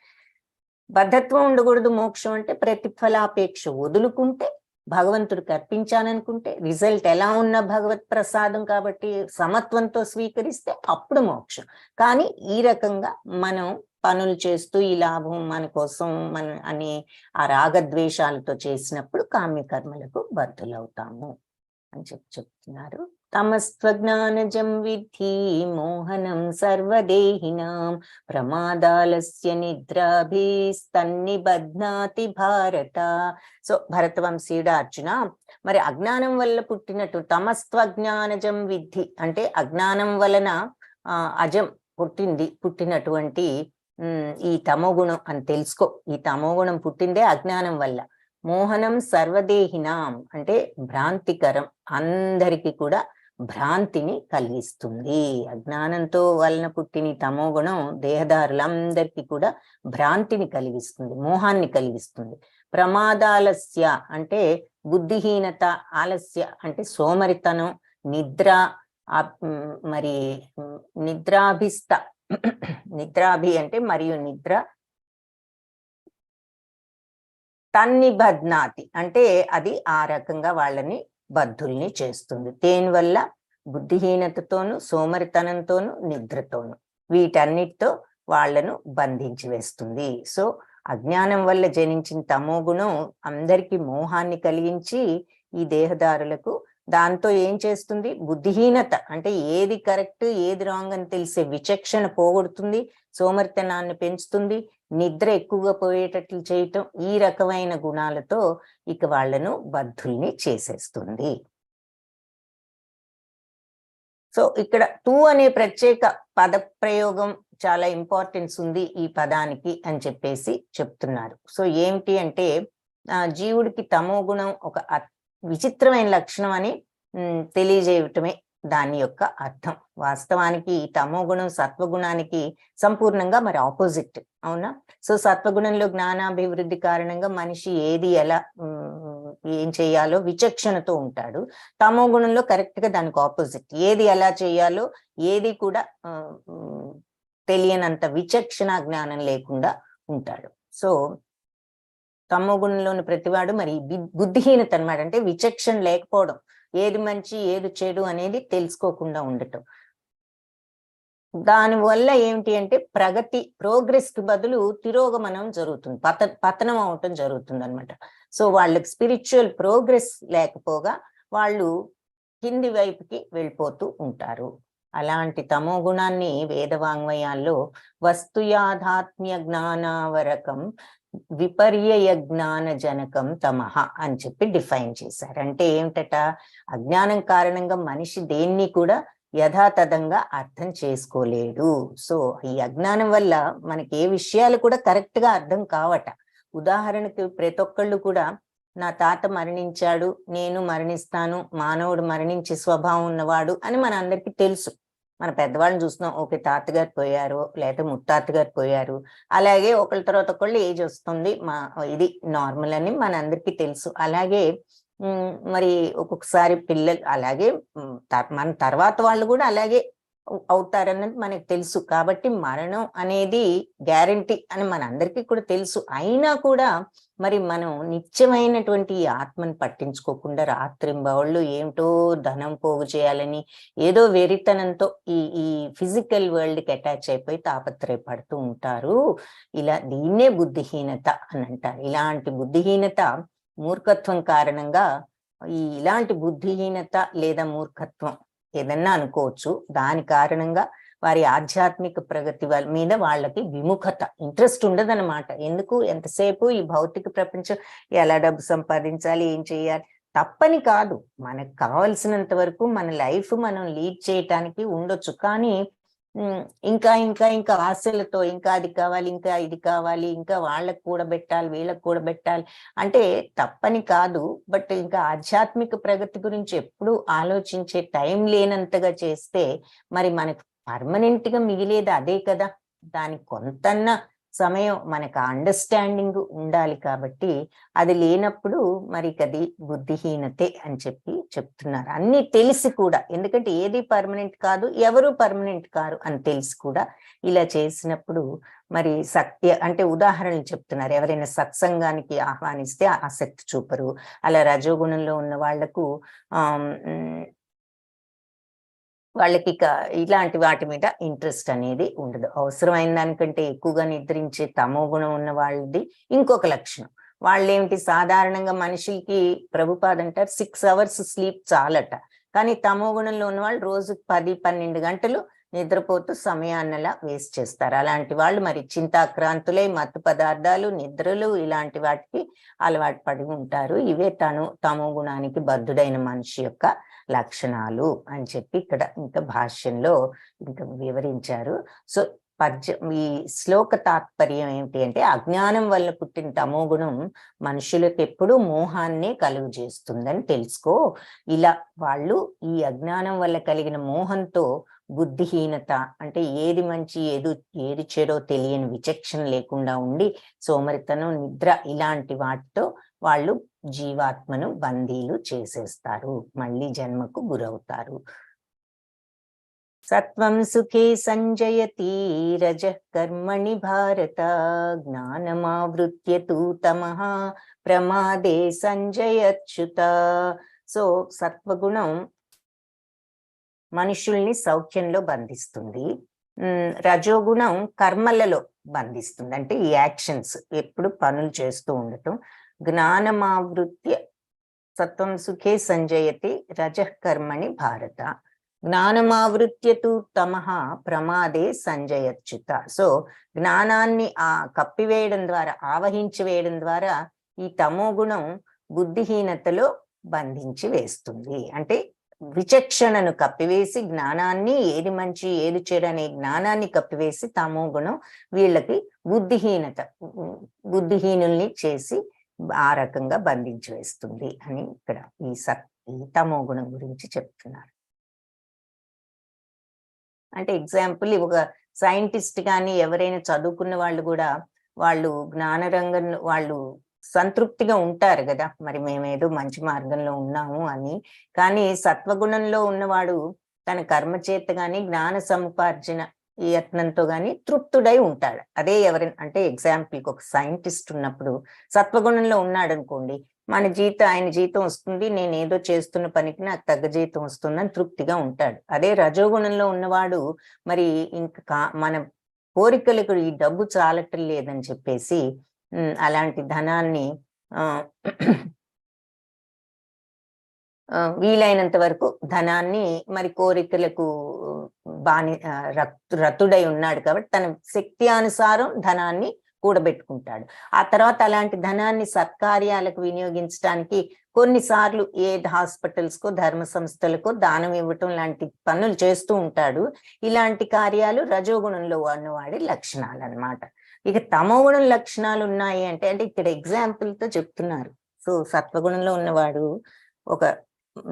Speaker 1: బద్ధత్వం ఉండకూడదు. మోక్షం అంటే ప్రతిఫలాపేక్ష వదులుకుంటే, భగవంతుడికి అర్పించాననుకుంటే, రిజల్ట్ ఎలా ఉన్నా భగవత్ ప్రసాదం కాబట్టి సమత్వంతో స్వీకరిస్తే అప్పుడు మోక్షం. కానీ ఈ రకంగా మనం పనులు చేస్తూ ఈ లాభం మన కోసం అనే ఆ రాగద్వేషాలతో చేసినప్పుడు కామ్యకర్మలకు బద్ధులవుతాము అని చెప్తున్నారు. తమస్త్వజ్ఞానజం విద్ధి మోహనం సర్వదేహినాం ప్రమాదాలస్య నిద్రాభిస్తన్నిబధ్నాతి భారత. సో భరతవంశీయుడు అర్జున, మరి అజ్ఞానం వల్ల పుట్టినట్టు తమస్త్వజ్ఞానజం విద్ధి అంటే అజ్ఞానం వలన అజం పుట్టినటువంటి ఈ తమోగుణం అని తెలుసుకో. ఈ తమోగుణం పుట్టిందే అజ్ఞానం వల్ల. మోహనం సర్వదేహినాం అంటే భ్రాంతికరం, అందరికీ కూడా భ్రాంతిని కలిగిస్తుంది. అజ్ఞానంతో వలన పుట్టిన తమోగుణం దేహదారులందరికీ కూడా భ్రాంతిని కలిగిస్తుంది, మోహాన్ని కలిగిస్తుంది. ప్రమాదాలస్య అంటే బుద్ధిహీనత, ఆలస్య అంటే సోమరితనం, నిద్ర, మరి నిద్రాభి అంటే మరియు నిద్ర, తన్నిబధ్నాతి అంటే అది ఆ రకంగా వాళ్ళని బద్ధుల్ని చేస్తుంది. దేనివల్ల? బుద్ధిహీనతతోను, సోమరితనంతోను, నిద్రతోను, వీటన్నిటితో వాళ్లను బంధించి వేస్తుంది. సో అజ్ఞానం వల్ల జనించిన తమోగుణం అందరికీ మోహాన్ని కలిగించి ఈ దేహదారులకు దాంతో ఏం చేస్తుంది? బుద్ధిహీనత అంటే ఏది కరెక్ట్ ఏది రాంగ్ అని తెలిసే విచక్షణ పోగొడుతుంది, సోమరితనాన్ని పెంచుతుంది, నిద్ర ఎక్కువగా పోయేటట్లు చేయటం, ఈ రకమైన గుణాలతో ఇక వాళ్లను బద్ధుల్ని చేసేస్తుంది. సో ఇక్కడ టూ అనే ప్రత్యేక పద ప్రయోగం చాలా ఇంపార్టెన్స్ ఉంది ఈ పదానికి అని చెప్పేసి చెప్తున్నారు. సో ఏమిటి అంటే జీవుడికి తమో గుణం ఒక విచిత్రమైన లక్షణం అని తెలియజేయటమే దాని యొక్క అర్థం. వాస్తవానికి తమో గుణం సత్వగుణానికి సంపూర్ణంగా మరి ఆపోజిట్, అవునా? సో సత్వగుణంలో జ్ఞానాభివృద్ధి కారణంగా మనిషి ఏది ఎలా ఏం చేయాలో విచక్షణతో ఉంటాడు. తమో గుణంలో కరెక్ట్ గా దానికి ఆపోజిట్, ఏది ఎలా చేయాలో ఏది కూడా తెలియనంత విచక్షణ జ్ఞానం లేకుండా ఉంటాడు. సో తమో గుణంలోని ప్రతివాడు మరి బుద్ధిహీనత అన్నమాట, అంటే విచక్షణ లేకపోవడం, ఏది మంచి ఏది చెడు అనేది తెలుసుకోకుండా ఉండటం. దానివల్ల ఏమిటి అంటే ప్రోగ్రెస్ కి బదులు తిరోగమనం జరుగుతుంది, పతనం అవటం జరుగుతుంది అనమాట. సో వాళ్ళకి స్పిరిచువల్ ప్రోగ్రెస్ లేకపోగా వాళ్ళు కింది వైపుకి వెళ్ళిపోతూ ఉంటారు. అలాంటి తమో గుణాన్ని వేదవాంగ్మయాల్లో వస్తుయాధాత్మ్య జ్ఞానావరకం విపర్యయ జ్ఞాన జనకం తమః అని చెప్పి డిఫైన్ చేశారు. అంటే ఏమిటట? అజ్ఞానం కారణంగా మనిషి దేన్ని కూడా యథాతథంగా అర్థం చేసుకోలేడు. సో ఈ అజ్ఞానం వల్ల మనకి ఏ విషయాలు కూడా కరెక్ట్ గా అర్థం కావట. ఉదాహరణకి ప్రతి ఒక్కళ్ళు కూడా నా తాత మరణించాడు, నేను మరణిస్తాను, మానవుడు మరణించే స్వభావం ఉన్నవాడు అని మన అందరికీ తెలుసు. మన పెద్దవాళ్ళని చూస్తున్నాం, ఓకే తాతగారు పోయారు లేకపోతే ముత్తాతగారు పోయారు, అలాగే ఒకళ్ళ తర్వాత ఒకళ్ళు ఏజ్ వస్తుంది, ఇది నార్మల్ అని మన అందరికీ తెలుసు. అలాగే మరి ఒక్కొక్కసారి పిల్లలు అలాగే మన తర్వాత వాళ్ళు కూడా అలాగే అవుతారన్నది మనకు తెలుసు. కాబట్టి మరణం అనేది గ్యారంటీ అని మన అందరికీ కూడా తెలుసు. అయినా కూడా మరి మనం నిత్యమైనటువంటి ఈ ఆత్మను పట్టించుకోకుండా రాత్రింబవళ్ళు ఏమిటో ధనం పోగు చేయాలని ఏదో వెరితనంతో ఈ ఫిజికల్ వరల్డ్ కి అటాచ్ అయిపోయి తాపత్రయపడుతూ ఉంటారు. దీన్నే బుద్ధిహీనత అని అంటారు. ఇలాంటి బుద్ధిహీనత మూర్ఖత్వం కారణంగా ఇలాంటి బుద్ధిహీనత లేదా మూర్ఖత్వం ఏదన్నా అనుకోవచ్చు, దాని కారణంగా వారి ఆధ్యాత్మిక ప్రగతి మీద వాళ్ళకి విముఖత, ఇంట్రెస్ట్ ఉండదన్నమాట. ఎందుకు? ఎంతసేపు ఈ భౌతిక ప్రపంచం ఎలా డబ్బు సంపాదించాలి, ఏం చేయాలి, తప్పని కాదు, మనకు కావలసినంత వరకు మన లైఫ్ మనం లీడ్ చేయటానికి ఉండొచ్చు. కానీ ఇంకా ఇంకా ఇంకా ఆశలతో ఇంకా అది కావాలి, ఇంకా ఇది కావాలి, ఇంకా వాళ్ళకు కూడబెట్టాలి, వీళ్ళకు కూడబెట్టాలి అంటే తప్పని కాదు. బట్ ఇంకా ఆధ్యాత్మిక ప్రగతి గురించి ఎప్పుడు ఆలోచించే టైం లేనంతగా చేస్తే మరి మనకు పర్మనెంట్ గా మిగిలేది అదే కదా. దానికి కొంతన్నా సమయం మనకు అండర్స్టాండింగ్ ఉండాలి. కాబట్టి అది లేనప్పుడు మరి అది బుద్ధిహీనతే అని చెప్తున్నారు. అన్ని తెలిసి కూడా, ఎందుకంటే ఏది పర్మనెంట్ కాదు, ఎవరు పర్మనెంట్ కారు అని తెలిసి కూడా ఇలా చేసినప్పుడు మరి అంటే ఉదాహరణలు చెప్తున్నారు. ఎవరైనా సత్సంగానికి ఆహ్వానిస్తే ఆసక్తి చూపరు. అలా రజోగుణంలో ఉన్న వాళ్లకు వాళ్ళకి ఇలాంటి వాటి మీద ఇంట్రెస్ట్ అనేది ఉండదు. అవసరమైన దానికంటే ఎక్కువగా నిద్రించే తమో గుణం ఉన్న వాళ్ళది ఇంకొక లక్షణం. వాళ్ళేమిటి, సాధారణంగా మనిషికి ప్రభుపాద అంటారు 6 hours స్లీప్ చాలట. కానీ తమో గుణంలో ఉన్న వాళ్ళు రోజుకు 10-12 గంటలు నిద్రపోతూ సమయాన్నలా వేస్ట్ చేస్తారు. అలాంటి వాళ్ళు మరి చింతాక్రాంతులై మత్తు పదార్థాలు, నిద్రలు ఇలాంటి వాటికి అలవాటు పడి ఉంటారు. ఇవే తమో గుణానికి బద్ధుడైన మనిషి యొక్క లక్షణాలు అని చెప్పి ఇక్కడ ఇంకా భాష్యంలో ఇంకా వివరించారు. సో ఈ శ్లోక తాత్పర్యం ఏమిటి అంటే, అజ్ఞానం వల్ల పుట్టిన తమో గుణం మనుషులకు ఎప్పుడూ మోహాన్నే కలుగు చేస్తుందని తెలుసుకో. ఇలా వాళ్ళు ఈ అజ్ఞానం వల్ల కలిగిన మోహంతో బుద్ధిహీనత అంటే ఏది మంచి ఏది చెడో తెలియని విచక్షణ లేకుండా ఉండి సోమరితనం, నిద్ర ఇలాంటి వాటితో వాళ్ళు జీవాత్మను బందీలు చేసేస్తారు, మళ్ళీ జన్మకు గురవుతారు. సత్వం సుఖే సంజయతి రజః కర్మణి భారత, జ్ఞానమావృత్య తు తమః ప్రమాదే సంజయత్యుత. సో సత్వగుణం మనుషుల్ని సౌఖ్యంలో బంధిస్తుంది, రజోగుణం కర్మలలో బంధిస్తుంది, అంటే ఈ యాక్షన్స్ ఎప్పుడు పనులు చేస్తూ ఉండటం. జ్ఞానమావృత్య సత్వం సుఖే సంజయతి రజః కర్మణి భారత, జ్ఞానమావృత్య తు తమః ప్రమాదే సంజయచ్యుత. సో జ్ఞానాన్ని కప్పివేయడం ద్వారా, ఆవహించి వేయడం ద్వారా ఈ తమో గుణం బుద్ధిహీనతలో బంధించి వేస్తుంది. అంటే విచక్షణను కప్పివేసి, జ్ఞానాన్ని ఏది మంచి ఏది చెడు అనే జ్ఞానాన్ని కప్పివేసి తమో గుణం వీళ్ళకి బుద్ధిహీనుల్ని చేసి ఆ రకంగా బంధించి వేస్తుంది అని ఇక్కడ ఈ తమో గుణం గురించి చెప్తున్నారు. అంటే ఎగ్జాంపుల్, ఒక సైంటిస్ట్ కానీ ఎవరైనా చదువుకున్న వాళ్ళు కూడా వాళ్ళు జ్ఞానరంగంలో వాళ్ళు సంతృప్తిగా ఉంటారు కదా, మరి మేమేదో మంచి మార్గంలో ఉన్నాము అని. కానీ సత్వగుణంలో ఉన్నవాడు తన కర్మ చేత గాని జ్ఞాన సముపార్జన యత్నంతో గాని తృప్తుడై ఉంటాడు. అదే ఎవరైనా అంటే ఎగ్జాంపుల్ ఒక సైంటిస్ట్ ఉన్నప్పుడు సత్వగుణంలో ఉన్నాడు అనుకోండి, ఆయన జీతం వస్తుంది, నేను ఏదో చేస్తున్న పనికి నాకు తగ్గ జీతం వస్తుందని తృప్తిగా ఉంటాడు. అదే రజోగుణంలో ఉన్నవాడు మరి ఇంకా మన కోరికలకు ఈ డబ్బు చాలటం లేదని చెప్పేసి అలాంటి ధనాన్ని వీలైనంత వరకు ధనాన్ని మరి కోరికలకు రతుడై ఉన్నాడు కాబట్టి తన శక్తి అనుసారం ధనాన్ని కూడబెట్టుకుంటాడు. ఆ తర్వాత అలాంటి ధనాన్ని సత్కార్యాలకు వినియోగించడానికి కొన్నిసార్లు హాస్పిటల్స్ కో ధర్మ సంస్థలకో దానం ఇవ్వటం లాంటి పనులు చేస్తూ ఉంటాడు. ఇలాంటి కార్యాలు రజోగుణంలో ఉన్నవాడి లక్షణాలు అన్నమాట. ఇక తమోగుణం లక్షణాలు ఉన్నాయి అంటే ఇక్కడ ఎగ్జాంపుల్ తో చెప్తున్నారు. సో సత్వగుణంలో ఉన్నవాడు ఒక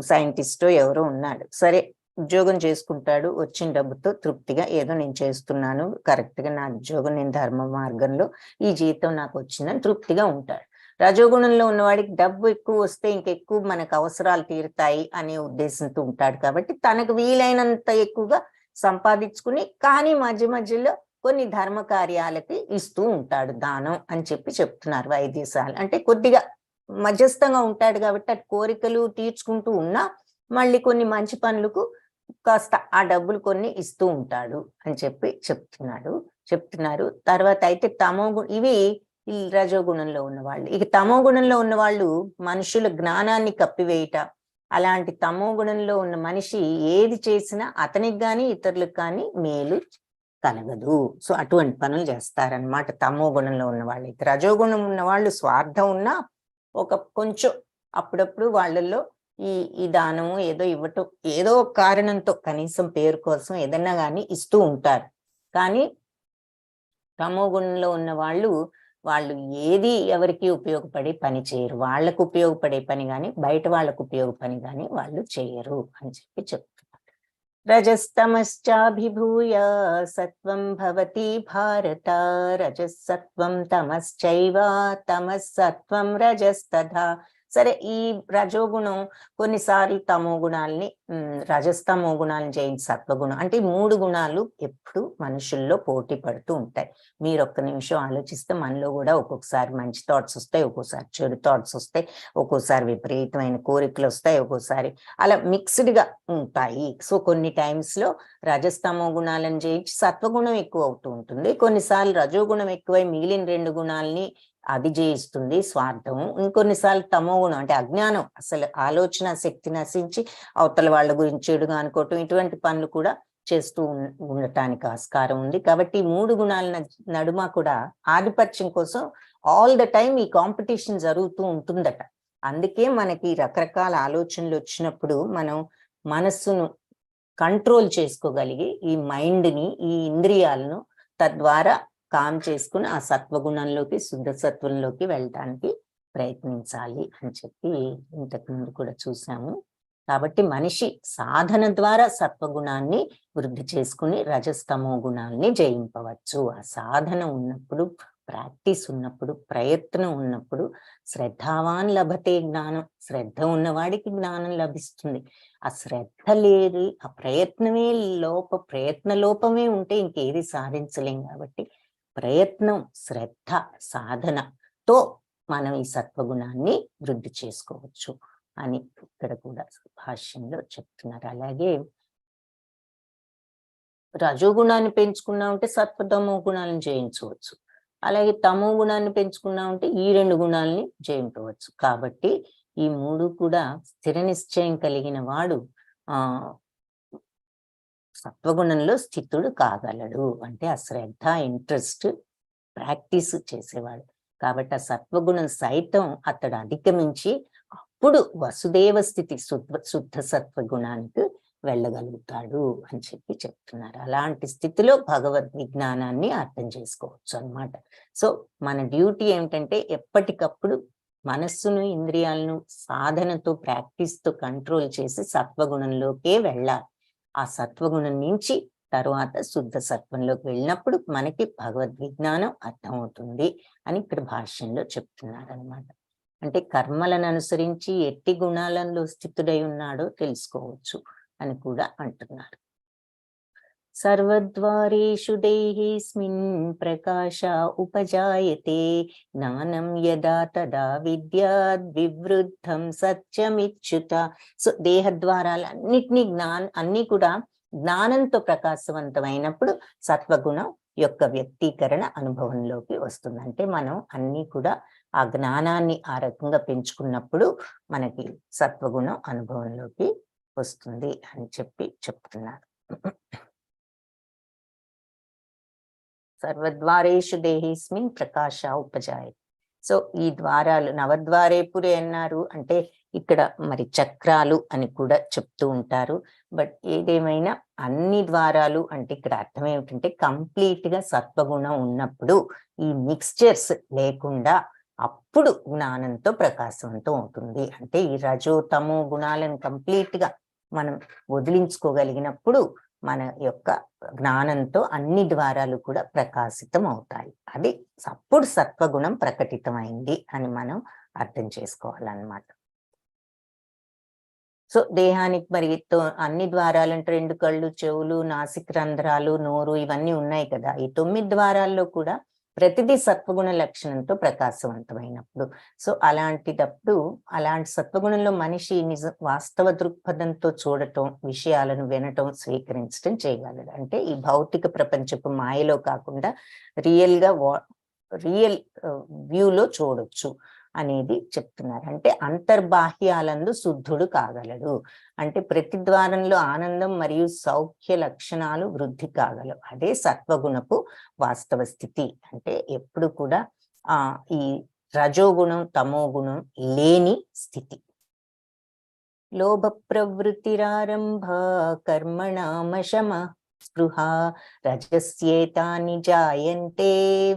Speaker 1: సైంటిస్టో ఎవరో ఉన్నాడు, సరే ఉద్యోగం చేసుకుంటాడు, వచ్చిన డబ్బుతో తృప్తిగా ఏదో నేను చేస్తున్నాను, కరెక్ట్ గా నా ఉద్యోగం, నేను ధర్మ మార్గంలో ఈ జీతం నాకు వచ్చిందని తృప్తిగా ఉంటాడు. రజోగుణంలో ఉన్నవాడికి డబ్బు ఎక్కువ వస్తే ఇంకెక్కువ మనకు అవసరాలు తీరుతాయి అనే ఉద్దేశంతో ఉంటాడు కాబట్టి తనకు వీలైనంత ఎక్కువగా సంపాదించుకుని కానీ మధ్య మధ్యలో కొన్ని ధర్మ కార్యాలకి ఇస్తూ ఉంటాడు దానం అని చెప్తున్నారు. వైద్యశాల అంటే కొద్దిగా మధ్యస్థంగా ఉంటాడు కాబట్టి అటు కోరికలు తీర్చుకుంటూ ఉన్నా మళ్ళీ కొన్ని మంచి పనులకు కాస్త ఆ డబ్బులు కొన్ని ఇస్తూ ఉంటాడు అని చెప్తున్నారు. తర్వాత అయితే ఇవి ఈ రజోగుణంలో ఉన్నవాళ్ళు. ఇక తమో గుణంలో ఉన్నవాళ్ళు మనుషుల జ్ఞానాన్ని కప్పివేయట. అలాంటి తమో గుణంలో ఉన్న మనిషి ఏది చేసినా అతనికి గాని ఇతరులకు కానీ మేలు కలగదు. సో అటువంటి పనులు చేస్తారనమాట తమో గుణంలో ఉన్న వాళ్ళు. రజోగుణం ఉన్న వాళ్ళు స్వార్థం ఉన్నా కొంచెం అప్పుడప్పుడు వాళ్ళల్లో ఈ దానము ఏదో ఇవ్వటం, ఏదో కారణంతో కనీసం పేరు కోసం ఏదన్నా కానీ ఇస్తూ ఉంటారు. కానీ తమో గుణంలో ఉన్న వాళ్ళు ఏది ఎవరికి ఉపయోగపడే పని చేయరు. వాళ్ళకు ఉపయోగపడే పని కానీ బయట వాళ్ళకు ఉపయోగపని కానీ వాళ్ళు చేయరు అని చెప్తున్నారు. రజస్తమశ్చాభిభూయ సత్వం భవతి భారత, రజసత్వం తమశ్చైవ తమస్సత్వం రజస్తథా. సరే, ఈ రజోగుణం కొన్నిసార్లు తమో గుణాలని రజస్తమో గుణాలను జయించి సత్వగుణం అంటే 3 గుణాలు ఎప్పుడు మనుషుల్లో పోటీ పడుతూ ఉంటాయి. మీరు ఒక్క నిమిషం ఆలోచిస్తే మనలో కూడా ఒక్కొక్కసారి మంచి థాట్స్ వస్తాయి, ఒక్కోసారి చెడు థాట్స్ వస్తాయి, ఒక్కోసారి విపరీతమైన కోరికలు వస్తాయి, ఒక్కోసారి అలా మిక్స్డ్ గా ఉంటాయి. సో కొన్ని టైమ్స్ లో రజస్తమో గుణాలను జయించి సత్వగుణం ఎక్కువ అవుతూ ఉంటుంది. కొన్నిసార్లు రజోగుణం ఎక్కువై మిగిలిన 2 గుణాలని అది జయిస్తుంది స్వార్థము. ఇంకొన్నిసార్లు తమో గుణం అంటే అజ్ఞానం, అసలు ఆలోచన శక్తి నశించి అవతల వాళ్ళ గురించి చెడుగా అనుకోవటం, ఇటువంటి పనులు కూడా చేస్తూ ఉండటానికి ఆస్కారం ఉంది. కాబట్టి 3 గుణాల నడుమ కూడా ఆధిపత్యం కోసం ఆల్ ద టైం ఈ కాంపిటీషన్ జరుగుతూ ఉంటుందట. అందుకే మనకి రకరకాల ఆలోచనలు వచ్చినప్పుడు మనం మనస్సును కంట్రోల్ చేసుకోగలిగి ఈ మైండ్ని, ఈ ఇంద్రియాలను తద్వారా కామ్ చేసుకుని ఆ సత్వగుణంలోకి, శుద్ధ సత్వంలోకి వెళ్ళటానికి ప్రయత్నించాలి అని చెప్పి ఇంతకు ముందు కూడా చూసాము. కాబట్టి మనిషి సాధన ద్వారా సత్వగుణాన్ని వృద్ధి చేసుకుని రజస్తమో గుణాలని జయింపవచ్చు. ఆ సాధన ఉన్నప్పుడు, ప్రాక్టీస్ ఉన్నప్పుడు, ప్రయత్నం ఉన్నప్పుడు, శ్రద్ధావాన్ లభతే జ్ఞానం, శ్రద్ధ ఉన్నవాడికి జ్ఞానం లభిస్తుంది. ఆ శ్రద్ధ లేదు, ఆ ప్రయత్నమే ప్రయత్న లోపమే ఉంటే ఇంకేది సాధించలేం. కాబట్టి ప్రయత్నం, శ్రద్ధ, సాధనతో మనం ఈ సత్వగుణాన్ని వృద్ధి చేసుకోవచ్చు అని ఇక్కడ కూడా భాష్యంలో చెప్తున్నారు. అలాగే రజోగుణాన్ని పెంచుకున్నామంటే సత్వతమో గుణాలను జయించవచ్చు. అలాగే తమో గుణాన్ని పెంచుకున్నామంటే ఈ 2 గుణాలని జయించవచ్చు. కాబట్టి ఈ 3 కూడా స్థిర నిశ్చయం కలిగిన వాడు సత్వగుణంలో స్థితుడు కాగలడు. అంటే ఆ శ్రద్ధ, ఇంట్రెస్ట్, ప్రాక్టీస్ చేసేవాడు. కాబట్టి ఆ సత్వగుణం సైతం అతడు అధిగమించి అప్పుడు వసుదేవ స్థితి, శుద్ధ సత్వగుణానికి వెళ్ళగలుగుతాడు అని చెప్పి చెప్తున్నారు. అలాంటి స్థితిలో భగవద్ విజ్ఞానాన్ని అర్థం చేసుకోవచ్చు అన్నమాట. సో మన డ్యూటీ ఏమిటంటే ఎప్పటికప్పుడు మనస్సును, ఇంద్రియాలను సాధనతో, ప్రాక్టీస్తో కంట్రోల్ చేసి సత్వగుణంలోకే వెళ్ళాలి. ఆ సత్వగుణం నుంచి తరువాత శుద్ధ సత్వంలోకి వెళ్ళినప్పుడు మనకి భగవద్ విజ్ఞానం అర్థమవుతుంది అని ఇక్కడ భాష్యంలో చెప్తున్నారు అనమాట. అంటే కర్మలను అనుసరించి ఎట్టి గుణాలలో స్థితుడై ఉన్నాడో తెలుసుకోవచ్చు అని కూడా అంటున్నారు. సర్వద్వారేషు దేహేస్మిన్ ప్రకాశ ఉపజాయతే జ్ఞానం యదా తదా విద్యాద్ వివృద్ధం సత్యమిచ్యుత. సో దేహద్వారాలన్నిటినీ అన్ని కూడా జ్ఞానంతో ప్రకాశవంతమైనప్పుడు సత్వగుణం యొక్క వ్యక్తీకరణ అనుభవంలోకి వస్తుంది. అంటే మనం అన్ని కూడా ఆ జ్ఞానాన్ని ఆ రకంగా పెంచుకున్నప్పుడు మనకి సత్వగుణం అనుభవంలోకి వస్తుంది అని చెప్పి చెప్తున్నారు. సర్వద్వారేషు దేహేస్మిన్ ప్రకాశ ఉపజాయ. సో ఈ ద్వారాలు నవద్వారేపురి అన్నారు అంటే ఇక్కడ మరి చక్రాలు అని కూడా చెప్తూ ఉంటారు. బట్ ఏదేమైనా అన్ని ద్వారాలు అంటే ఇక్కడ అర్థం ఏమిటంటే కంప్లీట్ గా సత్వగుణం ఉన్నప్పుడు ఈ మిక్స్చర్స్ లేకుండా అప్పుడు జ్ఞానంతో ప్రకాశవంతం అవుతుంది. అంటే ఈ రజో తమో గుణాలను కంప్లీట్ గా మనం వదిలించుకోగలిగినప్పుడు మన యొక్క జ్ఞానంతో అన్ని ద్వారాలు కూడా ప్రకాశితం అవుతాయి. అది అప్పుడు సత్వగుణం ప్రకటితమైంది అని మనం అర్థం చేసుకోవాలన్నమాట. సో దేహానికి మరి అన్ని ద్వారాలంటే 2 కళ్ళు, చెవులు, నాసిక రంధ్రాలు, నోరు ఇవన్నీ ఉన్నాయి కదా. ఈ 9 ద్వారాల్లో కూడా ప్రతిదీ సత్వగుణ లక్షణంతో ప్రకాశవంతమైనప్పుడు, సో అలాంటిటప్పుడు అలాంటి సత్వగుణంలో మనిషి వాస్తవ దృక్పథంతో చూడటం, విషయాలను వినటం, స్వీకరించడం చేయగలడు. అంటే ఈ భౌతిక ప్రపంచపు మాయలో కాకుండా రియల్ వ్యూలో చూడొచ్చు అనేది చెప్తున్నారు. అంటే అంతర్బాహ్యాలందు శుద్ధుడు కాగలడు. అంటే ప్రతి ద్వారంలో ఆనందం మరియు సౌఖ్య లక్షణాలు వృద్ధి కాగలవు. అదే సత్వగుణపు వాస్తవ స్థితి. అంటే ఎప్పుడు కూడా ఈ రజోగుణం, తమో గుణం లేని స్థితి. లోభ ప్రవృత్తిరారంభ కర్మణామశమ స్పృహ రజస్యేతాని జాయంతే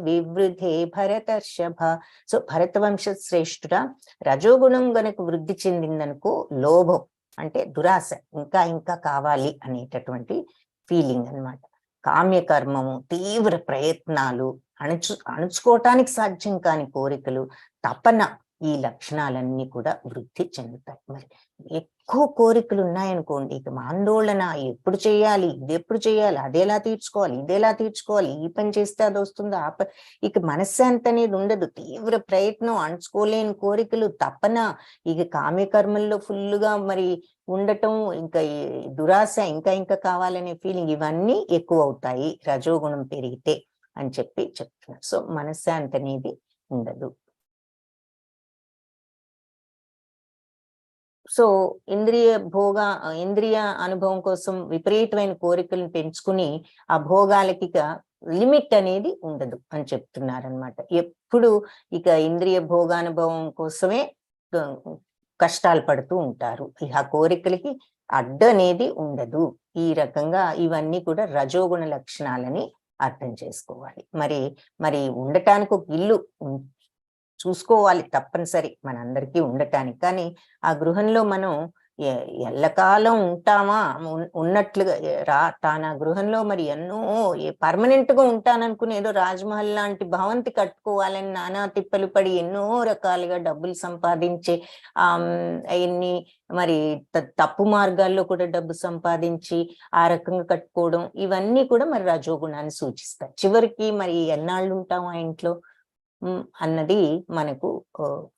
Speaker 1: వివృధే భరతర్షభ. సో భరతవంశ శ్రేష్ఠుడ, రజోగుణం గనక వృద్ధి చెందిందనుకో లోభం అంటే దురాశ, ఇంకా ఇంకా కావాలి అనేటటువంటి ఫీలింగ్ అన్నమాట. కామ్యకర్మము, తీవ్ర ప్రయత్నాలు, అణుచుకోవటానికి సాధ్యం కాని కోరికలు, తపన, ఈ లక్షణాలన్నీ కూడా వృద్ధి చెందుతాయి. మరి ఎక్కువ కోరికలు ఉన్నాయనుకోండి, ఇక ఆందోళన, ఎప్పుడు చేయాలి, ఇది ఎప్పుడు చేయాలి, అదేలా తీర్చుకోవాలి, ఇదేలా తీర్చుకోవాలి, ఈ పని చేస్తే అది వస్తుంది, ఇక మనశ్శాంతి అనేది ఉండదు. తీవ్ర ప్రయత్నం, అణుచుకోలేని కోరికలు, తపన, ఇక కామ్యకర్మల్లో ఫుల్గా మరి ఉండటం, ఇంకా దురాశ, ఇంకా ఇంకా కావాలనే ఫీలింగ్, ఇవన్నీ ఎక్కువ అవుతాయి రజోగుణం పెరిగితే అని చెప్పి చెప్తున్నారు. సో మనశ్శాంతి అనేది ఉండదు. సో ఇంద్రియ అనుభవం కోసం విపరీతమైన కోరికలను పెంచుకుని ఆ భోగాలకి లిమిట్ అనేది ఉండదు అని చెప్తున్నారనమాట. ఎప్పుడు ఇక ఇంద్రియ భోగానుభవం కోసమే కష్టాలు పడుతూ ఉంటారు. ఆ కోరికలకి అడ్డు అనేది ఉండదు. ఈ రకంగా ఇవన్నీ కూడా రజోగుణ లక్షణాలని అర్థం చేసుకోవాలి. మరి ఉండటానికి ఒక ఇల్లు చూసుకోవాలి తప్పనిసరి మనందరికీ ఉండటానికి. కానీ ఆ గృహంలో మనం ఎల్లకాలం ఉంటామా ఉన్నట్లుగా తాను ఆ గృహంలో మరి ఎన్నో పర్మనెంట్ గా ఉంటాననుకుని ఏదో రాజ్మహల్ లాంటి భవంతి కట్టుకోవాలని నానా తిప్పలు పడి ఎన్నో రకాలుగా డబ్బులు సంపాదించే ఎన్ని మరి తప్పు మార్గాల్లో కూడా డబ్బు సంపాదించి ఆ రకంగా కట్టుకోవడం, ఇవన్నీ కూడా మరి రజోగుణాన్ని సూచిస్తాయి. చివరికి మరి ఎన్నాళ్ళు ఉంటాం ఆ ఇంట్లో అన్నది మనకు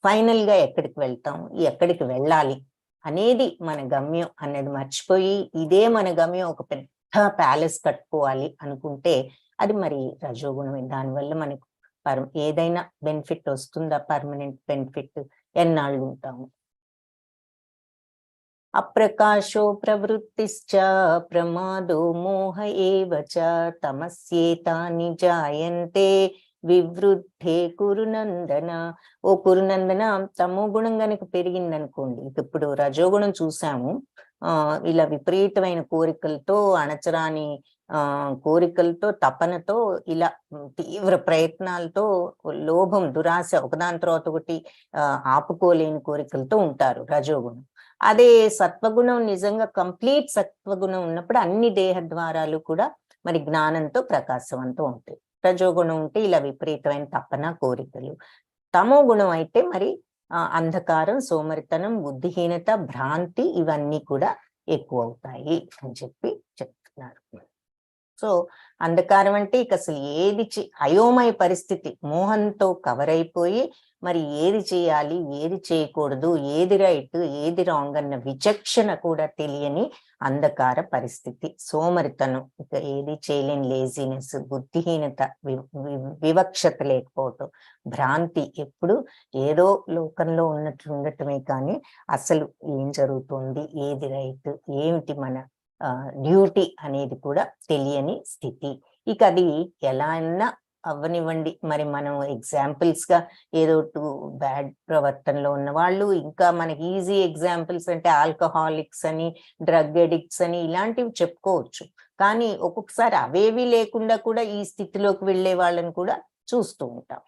Speaker 1: ఫైనల్ గా ఎక్కడికి వెళ్తాం, ఎక్కడికి వెళ్ళాలి అనేది మన గమ్యం అన్నది మర్చిపోయి ఇదే మన గమ్యం, ఒక పెద్ద ప్యాలెస్ కట్టుకోవాలి అనుకుంటే అది మరి రజోగుణమే. దానివల్ల మనకు ఏదైనా బెనిఫిట్ వస్తుందా? Permanent benefit? ఎన్నాళ్ళు ఉంటాము? అప్రకాశో ప్రవృత్తిశ్చ ప్రమాదో మోహ ఏవ చ తమస్యేతాని జాయంతే వివృద్ధే కురునందన. ఓ కురునందన, తమో గుణం గనక పెరిగిందనుకోండి, ఇప్పుడు రజోగుణం చూసాము, ఇలా విపరీతమైన కోరికలతో, అణచరాని కోరికలతో, తపనతో, ఇలా తీవ్ర ప్రయత్నాలతో, లోభం, దురాశ, ఒకదాని తర్వాత ఒకటి ఆపుకోలేని కోరికలతో ఉంటారు రజోగుణం. అదే సత్వగుణం నిజంగా కంప్లీట్ సత్వగుణం ఉన్నప్పుడు అన్ని దేహ ద్వారాలు కూడా మరి జ్ఞానంతో ప్రకాశవంతం ఉంటాయి. రజోగుణం ఉంటే ఇలా విపరీతమైన తపన, కోరికలు. తమో గుణం అయితే మరి అంధకారం, సోమరితనం, బుద్ధిహీనత, భ్రాంతి, ఇవన్నీ కూడా ఎక్కువ అవుతాయి అని చెప్తున్నారు. సో అంధకారం అంటే ఇక అసలు ఏది అయోమయ పరిస్థితి, మోహంతో కవర్ అయిపోయి మరి ఏది చేయాలి, ఏది చేయకూడదు, ఏది రైట్, ఏది రాంగ్ అన్న విచక్షణ కూడా తెలియని అంధకార పరిస్థితి. సోమరితనం, ఇక ఏది చేయలేని లేజినెస్, బుద్ధిహీనత, వివక్షత లేకపోవటం, భ్రాంతి, ఎప్పుడు ఏదో లోకంలో ఉన్నట్లు ఉండటమే కానీ అసలు ఏం జరుగుతుంది, ఏది రైట్, ఏమిటి మన డ్యూటీ అనేది కూడా తెలియని స్థితి. ఇక అది ఎలా అన్నా అవ్వనివ్వండి, మరి మనం ఎగ్జాంపుల్స్ గా ఏదో బ్యాడ్ ప్రవర్తనలో ఉన్న వాళ్ళు, ఇంకా మనకి ఈజీ ఎగ్జాంపుల్స్ అంటే ఆల్కహాలిక్స్ అని, డ్రగ్ అడిక్ట్స్ అని, ఇలాంటివి చెప్పుకోవచ్చు. కానీ ఒక్కొక్కసారి అవేవి లేకుండా కూడా ఈ స్థితిలోకి వెళ్ళే వాళ్ళని కూడా చూస్తూ ఉంటాం.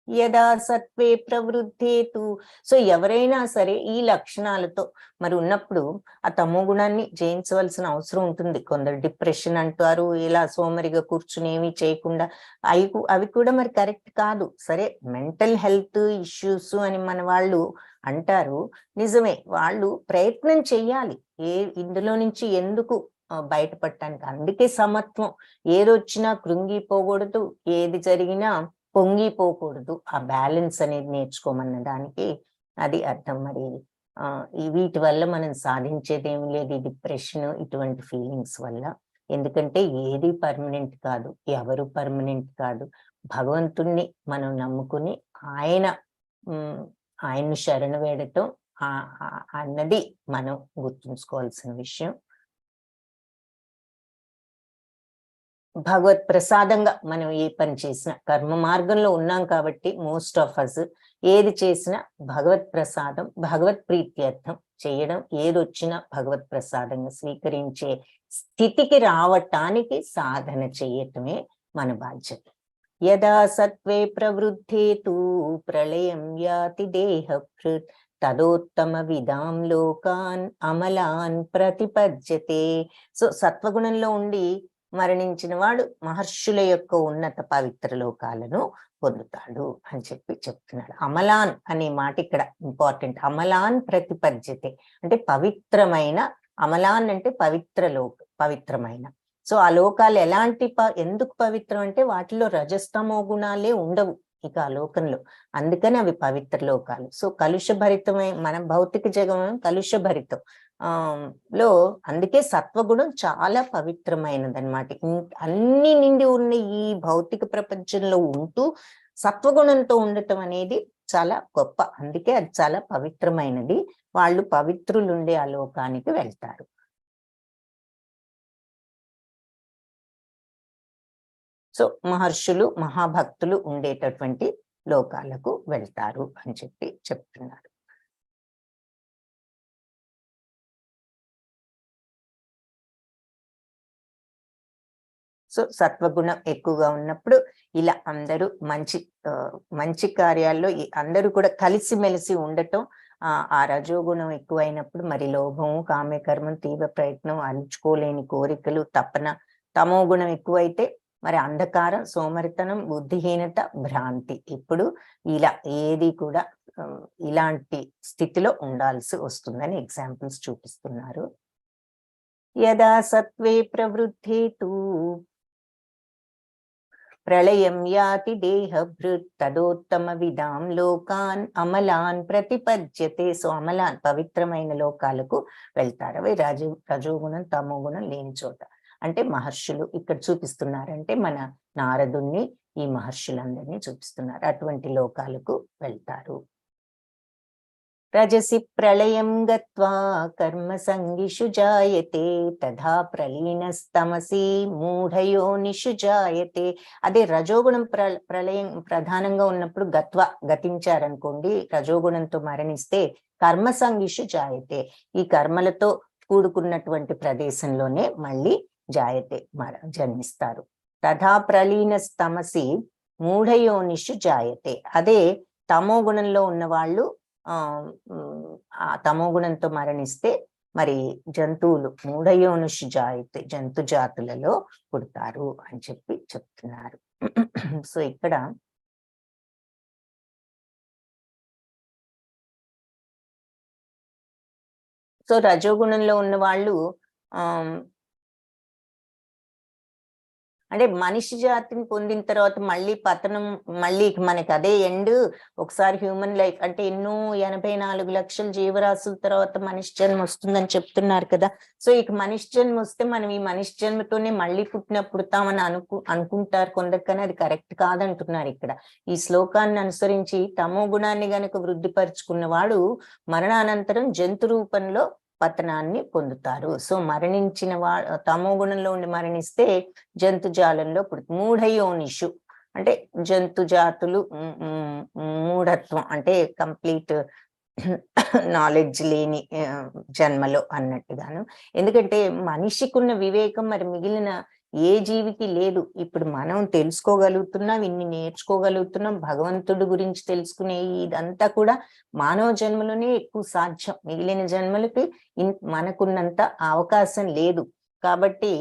Speaker 1: యదా సత్వే ప్రవృద్ధేతు. సో ఎవరైనా సరే ఈ లక్షణాలతో మరి ఉన్నప్పుడు ఆ తమో గుణాన్ని జయించవలసిన అవసరం ఉంటుంది. కొందరు డిప్రెషన్ అంటారు, ఇలా సోమరిగా కూర్చుని ఏమీ చేయకుండా, అవి కూడా మరి కరెక్ట్ కాదు. సరే, మెంటల్ హెల్త్ ఇష్యూస్ అని మన వాళ్ళు అంటారు, నిజమే, వాళ్ళు ప్రయత్నం చెయ్యాలి ఇందులో నుంచి ఎందుకు బయటపడటానికి. అందుకే సమత్వం, ఏదొచ్చినా కృంగిపోకూడదు, ఏది జరిగినా పొంగిపోకూడదు, ఆ బ్యాలెన్స్ అనేది నేర్చుకోమన్న దానికి అది అర్థం. మరి వీటి వల్ల మనం సాధించేది ఏమి లేదు, ఈ డిప్రెషన్, ఇటువంటి ఫీలింగ్స్ వల్ల. ఎందుకంటే ఏది పర్మనెంట్ కాదు, ఎవరు పర్మనెంట్ కాదు. భగవంతుణ్ణి మనం నమ్ముకుని ఆయన్ను శరణు వేడటం అన్నది మనం గుర్తుంచుకోవాల్సిన విషయం. భగవత్ ప్రసాదంగా మనం ఏ పని చేసినా, కర్మ మార్గంలో ఉన్నాం కాబట్టి మోస్ట్ ఆఫ్ అస్ ఏది చేసినా భగవత్ ప్రసాదం, భగవత్ ప్రీత్యర్థం చేయడం, ఏదొచ్చినా భగవత్ ప్రసాదంగా స్వీకరించే స్థితికి రావటానికి సాధన చేయటమే మన బాధ్యత. యదా సత్వే ప్రవృద్ధేతు ప్రళయం యాతి దేహభృత్ తదోత్తమ విధాం లోకాన్ అమలాన్ ప్రతిపద్యతే. సో సత్వగుణంలో ఉండి మరణించిన వాడు మహర్షుల యొక్క ఉన్నత పవిత్ర లోకాలను పొందుతాడు అని చెప్తున్నాడు. అమలాన్ అనే మాట ఇక్కడ ఇంపార్టెంట్. అమలాన్ ప్రతిపద్యతే అంటే పవిత్రమైన, అమలాన్ అంటే పవిత్రమైన. సో ఆ లోకాలు ఎందుకు పవిత్రం అంటే వాటిలో రజస్తమో గుణాలే ఉండవు ఇక ఆ లోకంలో, అందుకని అవి పవిత్ర లోకాలు. సో కలుషభరితమై మన భౌతిక జగం కలుషభరితం అందుకే సత్వగుణం చాలా పవిత్రమైనది అనమాట. అన్ని నిండి ఉన్న ఈ భౌతిక ప్రపంచంలో ఉంటూ సత్వగుణంతో ఉండటం అనేది చాలా గొప్ప, అందుకే అది చాలా పవిత్రమైనది. వాళ్ళు పవిత్రులుండే ఆ లోకానికి వెళ్తారు. సో మహర్షులు మహాభక్తులు ఉండేటటువంటి లోకాలకు వెళ్తారు అని చెప్పి చెప్తున్నారు. సో సత్వగుణం ఎక్కువగా ఉన్నప్పుడు ఇలా అందరూ మంచి కార్యాల్లో అందరూ కూడా కలిసిమెలిసి ఉండటం. ఆ రజోగుణం ఎక్కువైనప్పుడు మరి లోభం, కామ్యకర్మం, తీవ్ర ప్రయత్నం, అణుచుకోలేని కోరికలు, తపన. తమో గుణం ఎక్కువైతే మరి అంధకారం, సోమరితనం, బుద్ధిహీనత, భ్రాంతి. ఇప్పుడు ఇలా ఏది కూడా ఇలాంటి స్థితిలో ఉండాల్సి వస్తుందని ఎగ్జాంపుల్స్ చూపిస్తున్నారు. యదా సత్వే ప్రవృద్ధే తు ప్రళయం యాతి దేహభృత్ తదోత్తమ విదాం లోకాన్ అమలాన్ ప్రతిపద్యతే. సో అమలాన్ పవిత్రమైన లోకాలకు వెళ్తారు. అవి రజోగుణం తమోగుణం లేని చోట. అంటే మహర్షులు ఇక్కడ చూపిస్తున్నారంటే మన నారదుణ్ణి, ఈ మహర్షులందరినీ చూపిస్తున్నారు. అటువంటి లోకాలకు వెళ్తారు. రజసి ప్రళయం గత్వా కర్మ సంగిషు జాయతే తథా ప్రలీనస్తమసి మూఢయోనిషు జాయతే. అదే రజోగుణం ప్రళయం ప్రధానంగా ఉన్నప్పుడు గతించారనుకోండి, రజోగుణంతో మరణిస్తే కర్మ సంగిషు జాయతే, ఈ కర్మలతో కూడుకున్నటువంటి ప్రదేశంలోనే మళ్ళీ జాయతే జన్మిస్తారు. తథా ప్రలీనస్తమసి మూఢయోనిషు జాయతే. అదే తమో గుణంలో ఉన్న వాళ్ళు ఆ తమో గుణంతో మరణిస్తే మరి జంతువులు మూఢయోనుషు జాయితే జంతు జాతులలో పుడతారు అని చెప్పి చెప్తున్నారు. సో ఇక్కడ రజోగుణంలో ఉన్న వాళ్ళు అంటే మనిషి జాతిని పొందిన తర్వాత మళ్ళీ పతనం, మళ్ళీ మనకి అదే ఎండ్. ఒకసారి హ్యూమన్ లైఫ్ అంటే ఎన్నో 84 లక్షల జీవరాశుల తర్వాత మనిషి జన్మ వస్తుందని చెప్తున్నారు కదా. సో ఇక మనిషి జన్మ వస్తే మనం ఈ మనిషి జన్మతోనే మళ్ళీ పుడతామని అనుకుంటారు కొందరు, కానీ అది కరెక్ట్ కాదంటున్నారు ఇక్కడ. ఈ శ్లోకాన్ని అనుసరించి తమో గుణాన్ని గనక వృద్ధిపరుచుకున్న వాడు మరణానంతరం జంతు రూపంలో పతనాన్ని పొందుతారు. సో మరణించిన తమో గుణంలో ఉండి మరణిస్తే జంతు జాలంలో మూఢయోనిషు అంటే జంతు జాతులు, మూఢత్వం అంటే కంప్లీట్ నాలెడ్జ్ లేని జన్మలో అన్నట్టుగాను. ఎందుకంటే మనిషికున్న వివేకం మరి మిగిలిన ఏ జీవికి లేదు. ఇప్పుడు మనం తెలుసుకోగలుగుతున్నాం, ఇన్ని నేర్చుకోగలుగుతున్నాం, భగవంతుడి గురించి తెలుసుకునే ఇదంతా కూడా మానవ జన్మలోనే ఎక్కువ సాధ్యం. మిగిలిన జన్మలకి మనకున్నంత అవకాశం లేదు. కాబట్టి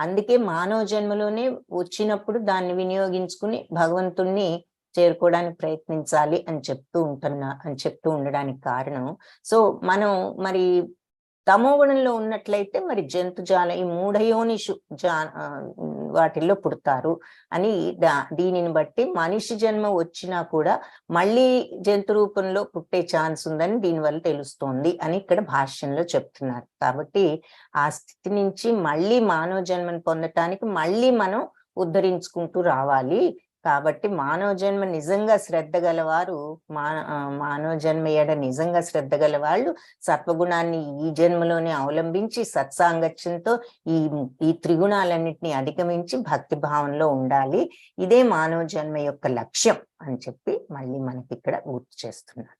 Speaker 1: అందుకే మానవ జన్మలోనే వచ్చినప్పుడు దాన్ని వినియోగించుకుని భగవంతుణ్ణి చేరుకోవడానికి ప్రయత్నించాలి అని చెప్తూ ఉండడానికి కారణం. సో మనం మరి తమో గుణంలో ఉన్నట్లయితే మరి జంతుజాల ఈ మూఢయోనిషు వాటిల్లో పుడతారు అని దీనిని బట్టి మనిషి జన్మ వచ్చినా కూడా మళ్ళీ జంతు రూపంలో పుట్టే ఛాన్స్ ఉందని దీనివల్ల తెలుస్తోంది అని ఇక్కడ భాష్యంలో చెప్తున్నారు. కాబట్టి ఆ స్థితి నుంచి మళ్ళీ మానవ జన్మను పొందటానికి మళ్ళీ మనం ఉద్ధరించుకుంటూ రావాలి. కాబట్టి మానవ జన్మ నిజంగా శ్రద్ధ గలవారు, మానవ జన్మ ఏడ నిజంగా శ్రద్ధ గల వాళ్ళు సత్వగుణాన్ని ఈ జన్మలోనే అవలంబించి సత్సాంగత్యంతో ఈ త్రిగుణాలన్నింటినీ అధిగమించి భక్తి భావంలో ఉండాలి. ఇదే మానవ జన్మ యొక్క లక్ష్యం అని చెప్పి మళ్ళీ మనకి ఇక్కడ గుర్తు చేస్తున్నారు.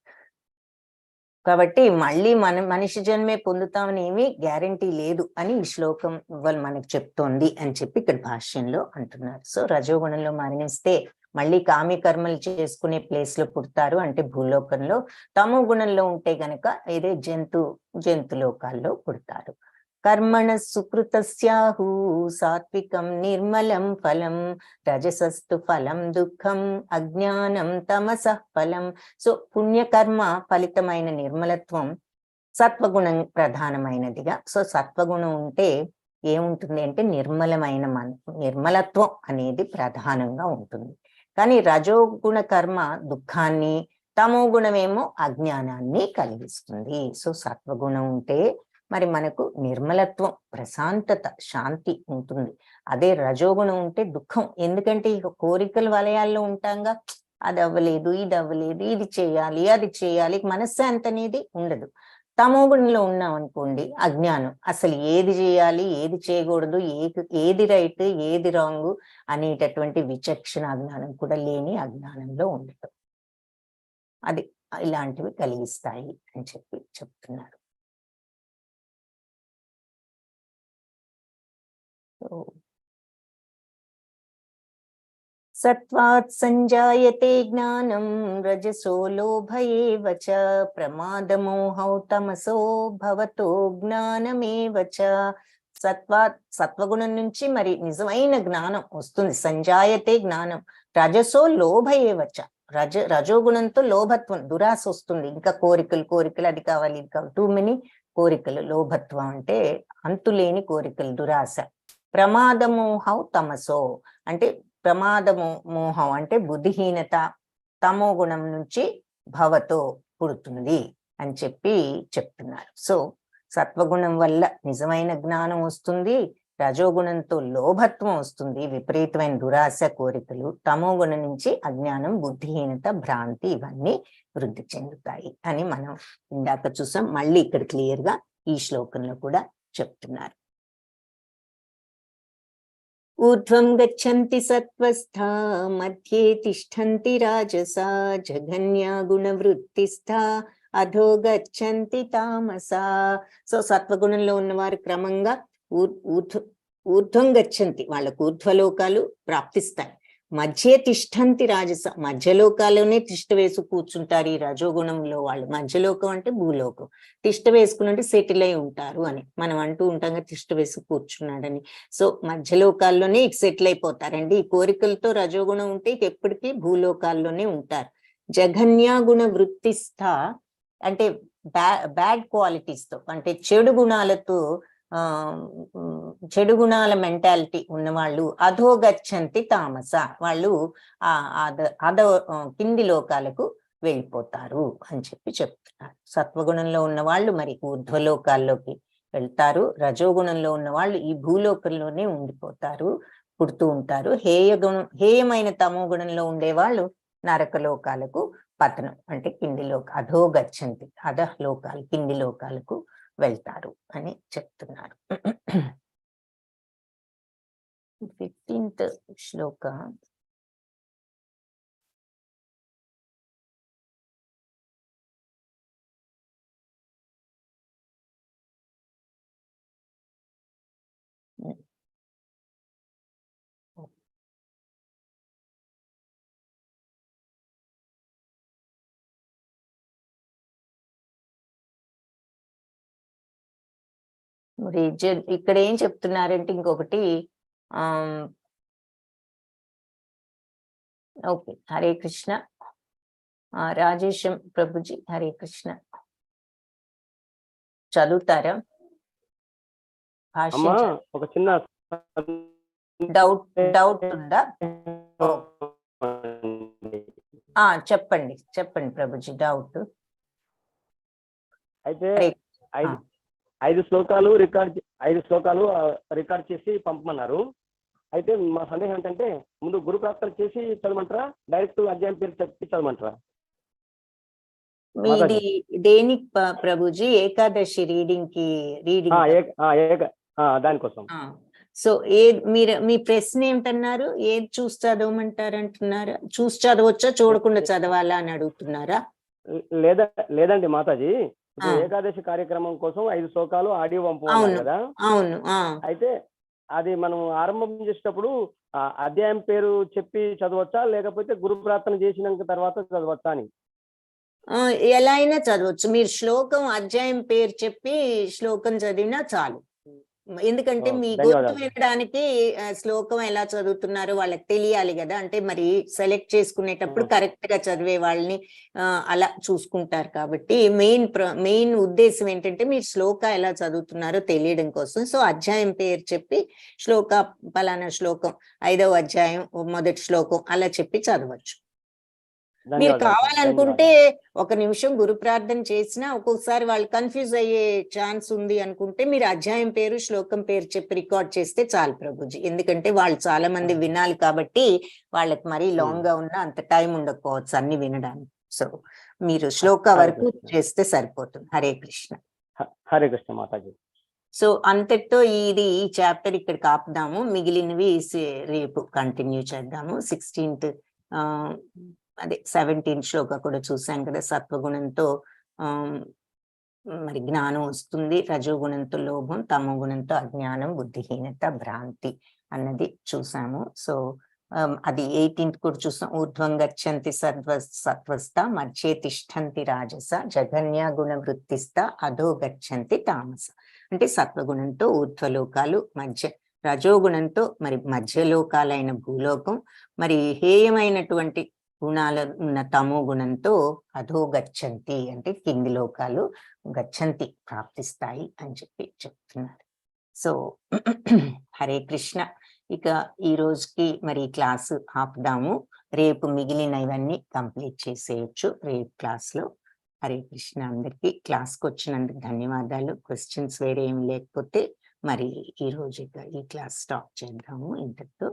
Speaker 1: కాబట్టి మళ్ళీ మనిషి జన్మే పొందుతామని ఏమీ గ్యారంటీ లేదు అని ఈ శ్లోకం వాళ్ళు మనకు చెప్తోంది అని చెప్పి ఇక్కడ భాష్యంలో అంటున్నారు. సో రజోగుణంలో మరణిస్తే మళ్ళీ కామ్యకర్మలు చేసుకునే ప్లేస్ లో పుడతారు అంటే భూలోకంలో. తమో గుణంలో ఉంటే గనక ఇదే జంతు లోకాల్లో పుడతారు. కర్మణ సుకృతస్యాహు సాత్వికం నిర్మలం ఫలం రజసస్తు ఫలం దుఃఖం అజ్ఞానం తమసః ఫలం. సో పుణ్యకర్మ ఫలితమైన నిర్మలత్వం సత్వగుణం ప్రధానమైనదిగా. సో సత్వగుణం ఉంటే ఏముంటుంది అంటే నిర్మలత్వం అనేది ప్రధానంగా ఉంటుంది. కానీ రజోగుణ కర్మ దుఃఖాన్ని, తమో గుణమేమో అజ్ఞానాన్ని కలిగిస్తుంది. సో సత్వగుణం ఉంటే మరి మనకు నిర్మలత్వం, ప్రశాంతత, శాంతి ఉంటుంది. అదే రజోగుణం ఉంటే దుఃఖం. ఎందుకంటే ఇక కోరికల వలయాల్లో ఉంటాంగా, అది అవ్వలేదు, ఇది అవ్వలేదు, ఇది చేయాలి, అది చేయాలి, మనశ్శాంతి అనేది ఉండదు. తమో గుణంలో ఉన్నాం అనుకోండి, అజ్ఞానం, అసలు ఏది చేయాలి, ఏది చేయకూడదు, ఏది రైట్, ఏది రాంగ్ అనేటటువంటి విచక్షణ అజ్ఞానం కూడా లేని అజ్ఞానంలో ఉండటం, అది ఇలాంటివి కలిగిస్తాయి అని చెప్పి చెప్తున్నారు. సత్వాత్ సంజాయతే జ్ఞానం రజసో లోభ ఏవ చ ప్రమాదమోహౌ తమసో భవతో జ్ఞానమేవ చ. సత్వగుణం నుంచి మరి నిజమైన జ్ఞానం వస్తుంది. సంజాయతే జ్ఞానం, రజసో లోభ ఏవ చ. రజోగుణంతో లోభత్వం, దురాశ వస్తుంది. ఇంకా కోరికలు, అది కావాలి, ఇది కావాలి, టూ మెనీ కోరికలు. లోభత్వం అంటే అంతులేని కోరికలు, దురాశ. ప్రమాదమోహౌ తమసో అంటే మోహం అంటే బుద్ధిహీనత, తమో గుణం నుంచి భవతో పుడుతుంది అని చెప్పి చెప్తున్నారు. సో సత్వగుణం వల్ల నిజమైన జ్ఞానం వస్తుంది, రజోగుణంతో లోభత్వం వస్తుంది, విపరీతమైన దురాశ, కోరికలు, తమో గుణం నుంచి అజ్ఞానం, బుద్ధిహీనత, భ్రాంతి ఇవన్నీ వృద్ధి చెందుతాయి అని మనం ఇందాక చూసాం. మళ్ళీ ఇక్కడ క్లియర్ గా ఈ శ్లోకంలో కూడా చెప్తున్నారు. ఊర్ధ్వం గచ్చంతి సత్వస్థా మధ్యే తిష్టంతి రాజసా జఘన్యా గుణవృత్తిస్థా అధో గచ్చంతి తామసా. సో సత్వగుణంలో ఉన్నవారు క్రమంగా ఊర్ధ్వం గచ్చంతి, వాళ్ళకు ఊర్ధ్వలోకాలు ప్రాప్తిస్తాయి. మధ్యే తిష్టంతి రాజస, మధ్యలోకాల్లోనే తిష్ట వేసు కూర్చుంటారు ఈ రజోగుణంలో వాళ్ళు. మధ్యలోకం అంటే భూలోకం, తిష్ట వేసుకుని అంటే సెటిల్ అయి ఉంటారు అని మనం అంటూ ఉంటాం, తిష్ట వేసి కూర్చున్నాడని. So మధ్యలోకాల్లోనే settle అయిపోతారండి. ఈ కోరికలతో రజోగుణం ఉంటే ఎప్పటికీ భూలోకాల్లోనే ఉంటారు. జఘన్యా గుణ వృత్తిస్థ అంటే బ్యాడ్ క్వాలిటీస్ తో, అంటే చెడు గుణాలతో, చెడు గుణాల మెంటాలిటీ ఉన్నవాళ్ళు అధోగచ్చంతి తామస, వాళ్ళు కింది లోకాలకు వెళ్ళిపోతారు అని చెప్పి చెప్తున్నారు. సత్వగుణంలో ఉన్న వాళ్ళు మరి ఊర్ధ్వలోకాల్లోకి వెళ్తారు, రజోగుణంలో ఉన్న వాళ్ళు ఈ భూలోకంలోనే ఉండిపోతారు, పుడుతూ ఉంటారు. హేయమైన తమో గుణంలో ఉండేవాళ్ళు నరకలోకాలకు పతనం అంటే కింది అధోగచ్చంతి, అధలోకాలు, కింది లోకాలకు వెళ్తారు అని చెప్తున్నారు. 15th శ్లోక. ఇక్కడ ఏం చెప్తున్నారంటే ఇంకొకటి, ఓకే, హరే కృష్ణ. రాజేశం ప్రభుజీ, హరే కృష్ణ, చదువుతారా?
Speaker 2: ఒక చిన్న
Speaker 1: డౌట్ ఉందా? చెప్పండి ప్రభుజీ, డౌట్.
Speaker 2: అయితే 5 శ్లోకాలు రికార్డ్ చేసి పంపమన్నారు. అయితే మా సందేహం ఏంటంటే, ముందు గురు ప్రార్థన చేసి చదవమంటారా, డైరెక్ట్ అధ్యాయం పేరు చెప్పి చదవమంటారా?
Speaker 1: మీది దేనికి ప్రభుజీ? ఏకాదశి రీడింగ్
Speaker 2: దానికోసం.
Speaker 1: సో మీ ప్రశ్న ఏమిటన్నారు? ఏది చూసి చదవమంటారు అంటున్నారా? చూసి చదవచ్చా, చూడకుండా చదవాలా అని అడుగుతున్నారా?
Speaker 2: లేదండి మాతాజీ, ఏకాదశి కార్యక్రమం కోసం 5 శ్లోకాలు ఆడియో పంపుతున్నారు కదా.
Speaker 1: అవును.
Speaker 2: అయితే అది మనం ఆరంభం చేసేటప్పుడు అధ్యాయం పేరు చెప్పి చదవచ్చా, లేకపోతే గురు ప్రార్థన చేసినాక తర్వాత చదవచ్చా అని?
Speaker 1: ఎలా అయినా చదవచ్చు. మీరు శ్లోకం, అధ్యాయం పేరు చెప్పి శ్లోకం చదివినా చాలు. ఎందుకంటే మీ గుర్తు వినడానికి శ్లోకం ఎలా చదువుతున్నారో వాళ్ళకి తెలియాలి కదా. అంటే మరి సెలెక్ట్ చేసుకునేటప్పుడు కరెక్ట్ గా చదివే వాళ్ళని అలా చూసుకుంటారు. కాబట్టి మెయిన్ ఉద్దేశం ఏంటంటే మీరు శ్లోక ఎలా చదువుతున్నారో తెలియడం కోసం. సో అధ్యాయం పేరు చెప్పి పలానా శ్లోకం 5వ అధ్యాయం 1వ శ్లోకం అలా చెప్పి చదవచ్చు. మీరు
Speaker 2: ధన్యవాదాలు సార్,
Speaker 1: కావాలనుకుంటే ఒక నిమిషం గురు ప్రార్థన చేసినా ఒక్కొక్కసారి వాళ్ళు కన్ఫ్యూజ్ అయ్యే ఛాన్స్ ఉంది అనుకుంటే మీరు అధ్యాయం పేరు శ్లోకం పేరు చెప్పి రికార్డ్ చేస్తే చాలు ప్రభుజీ. ఎందుకంటే వాళ్ళు చాలా మంది వినాలి కాబట్టి వాళ్ళకి మరీ లాంగ్ గా ఉన్నా అంత టైం ఉండకపోవచ్చు అన్ని వినడానికి. సో మీరు శ్లోక
Speaker 2: హరే
Speaker 1: వరకు
Speaker 2: కృష్ణ.
Speaker 1: చేస్తే సరిపోతుంది. హరే కృష్ణ.
Speaker 2: హరే కృష్ణ మాతాజీ.
Speaker 1: సో అంతటితో ఈ చాప్టర్ ఇక్కడ ఆపుదాము. మిగిలినవి రేపు కంటిన్యూ చేద్దాము. 16th అదే 17 శ్లోక కూడా చూసాం కదా. సత్వగుణంతో మరి జ్ఞానం వస్తుంది, రజోగుణంతో లోభం, తమో గుణంతో అజ్ఞానం, బుద్ధిహీనత, భ్రాంతి అన్నది చూసాము. సో అది 18th కూడా చూసాం. ఊర్ధ్వం గచ్చంతి సత్వస్థ, మధ్యే తిష్టంతి రాజస, జఘన్య గుణ వృత్తిస్థ, అధో గచ్చంతి తామస. అంటే సత్వగుణంతో ఊర్ధ్వలోకాలు, రజోగుణంతో మరి మధ్యలోకాలైన భూలోకం, మరి హేయమైనటువంటి గుణాలు ఉన్న తమో గుణంతో అధో గచ్చంతి అంటే కింది లోకాలు గచ్చంతి ప్రాప్తిస్తాయి అని చెప్పి చెప్తున్నారు. సో హరే కృష్ణ. ఇక ఈ రోజుకి మరి క్లాసు ఆపుదాము. రేపు మిగిలిన ఇవన్నీ కంప్లీట్ చేసేయచ్చు రేపు క్లాస్ లో. హరే కృష్ణ. అందరికి క్లాస్కి వచ్చినందుకు ధన్యవాదాలు. క్వశ్చన్స్ వేరే ఏమి లేకపోతే మరి ఈ రోజు ఈ క్లాస్ స్టాప్ చేద్దాము ఇంతటితో.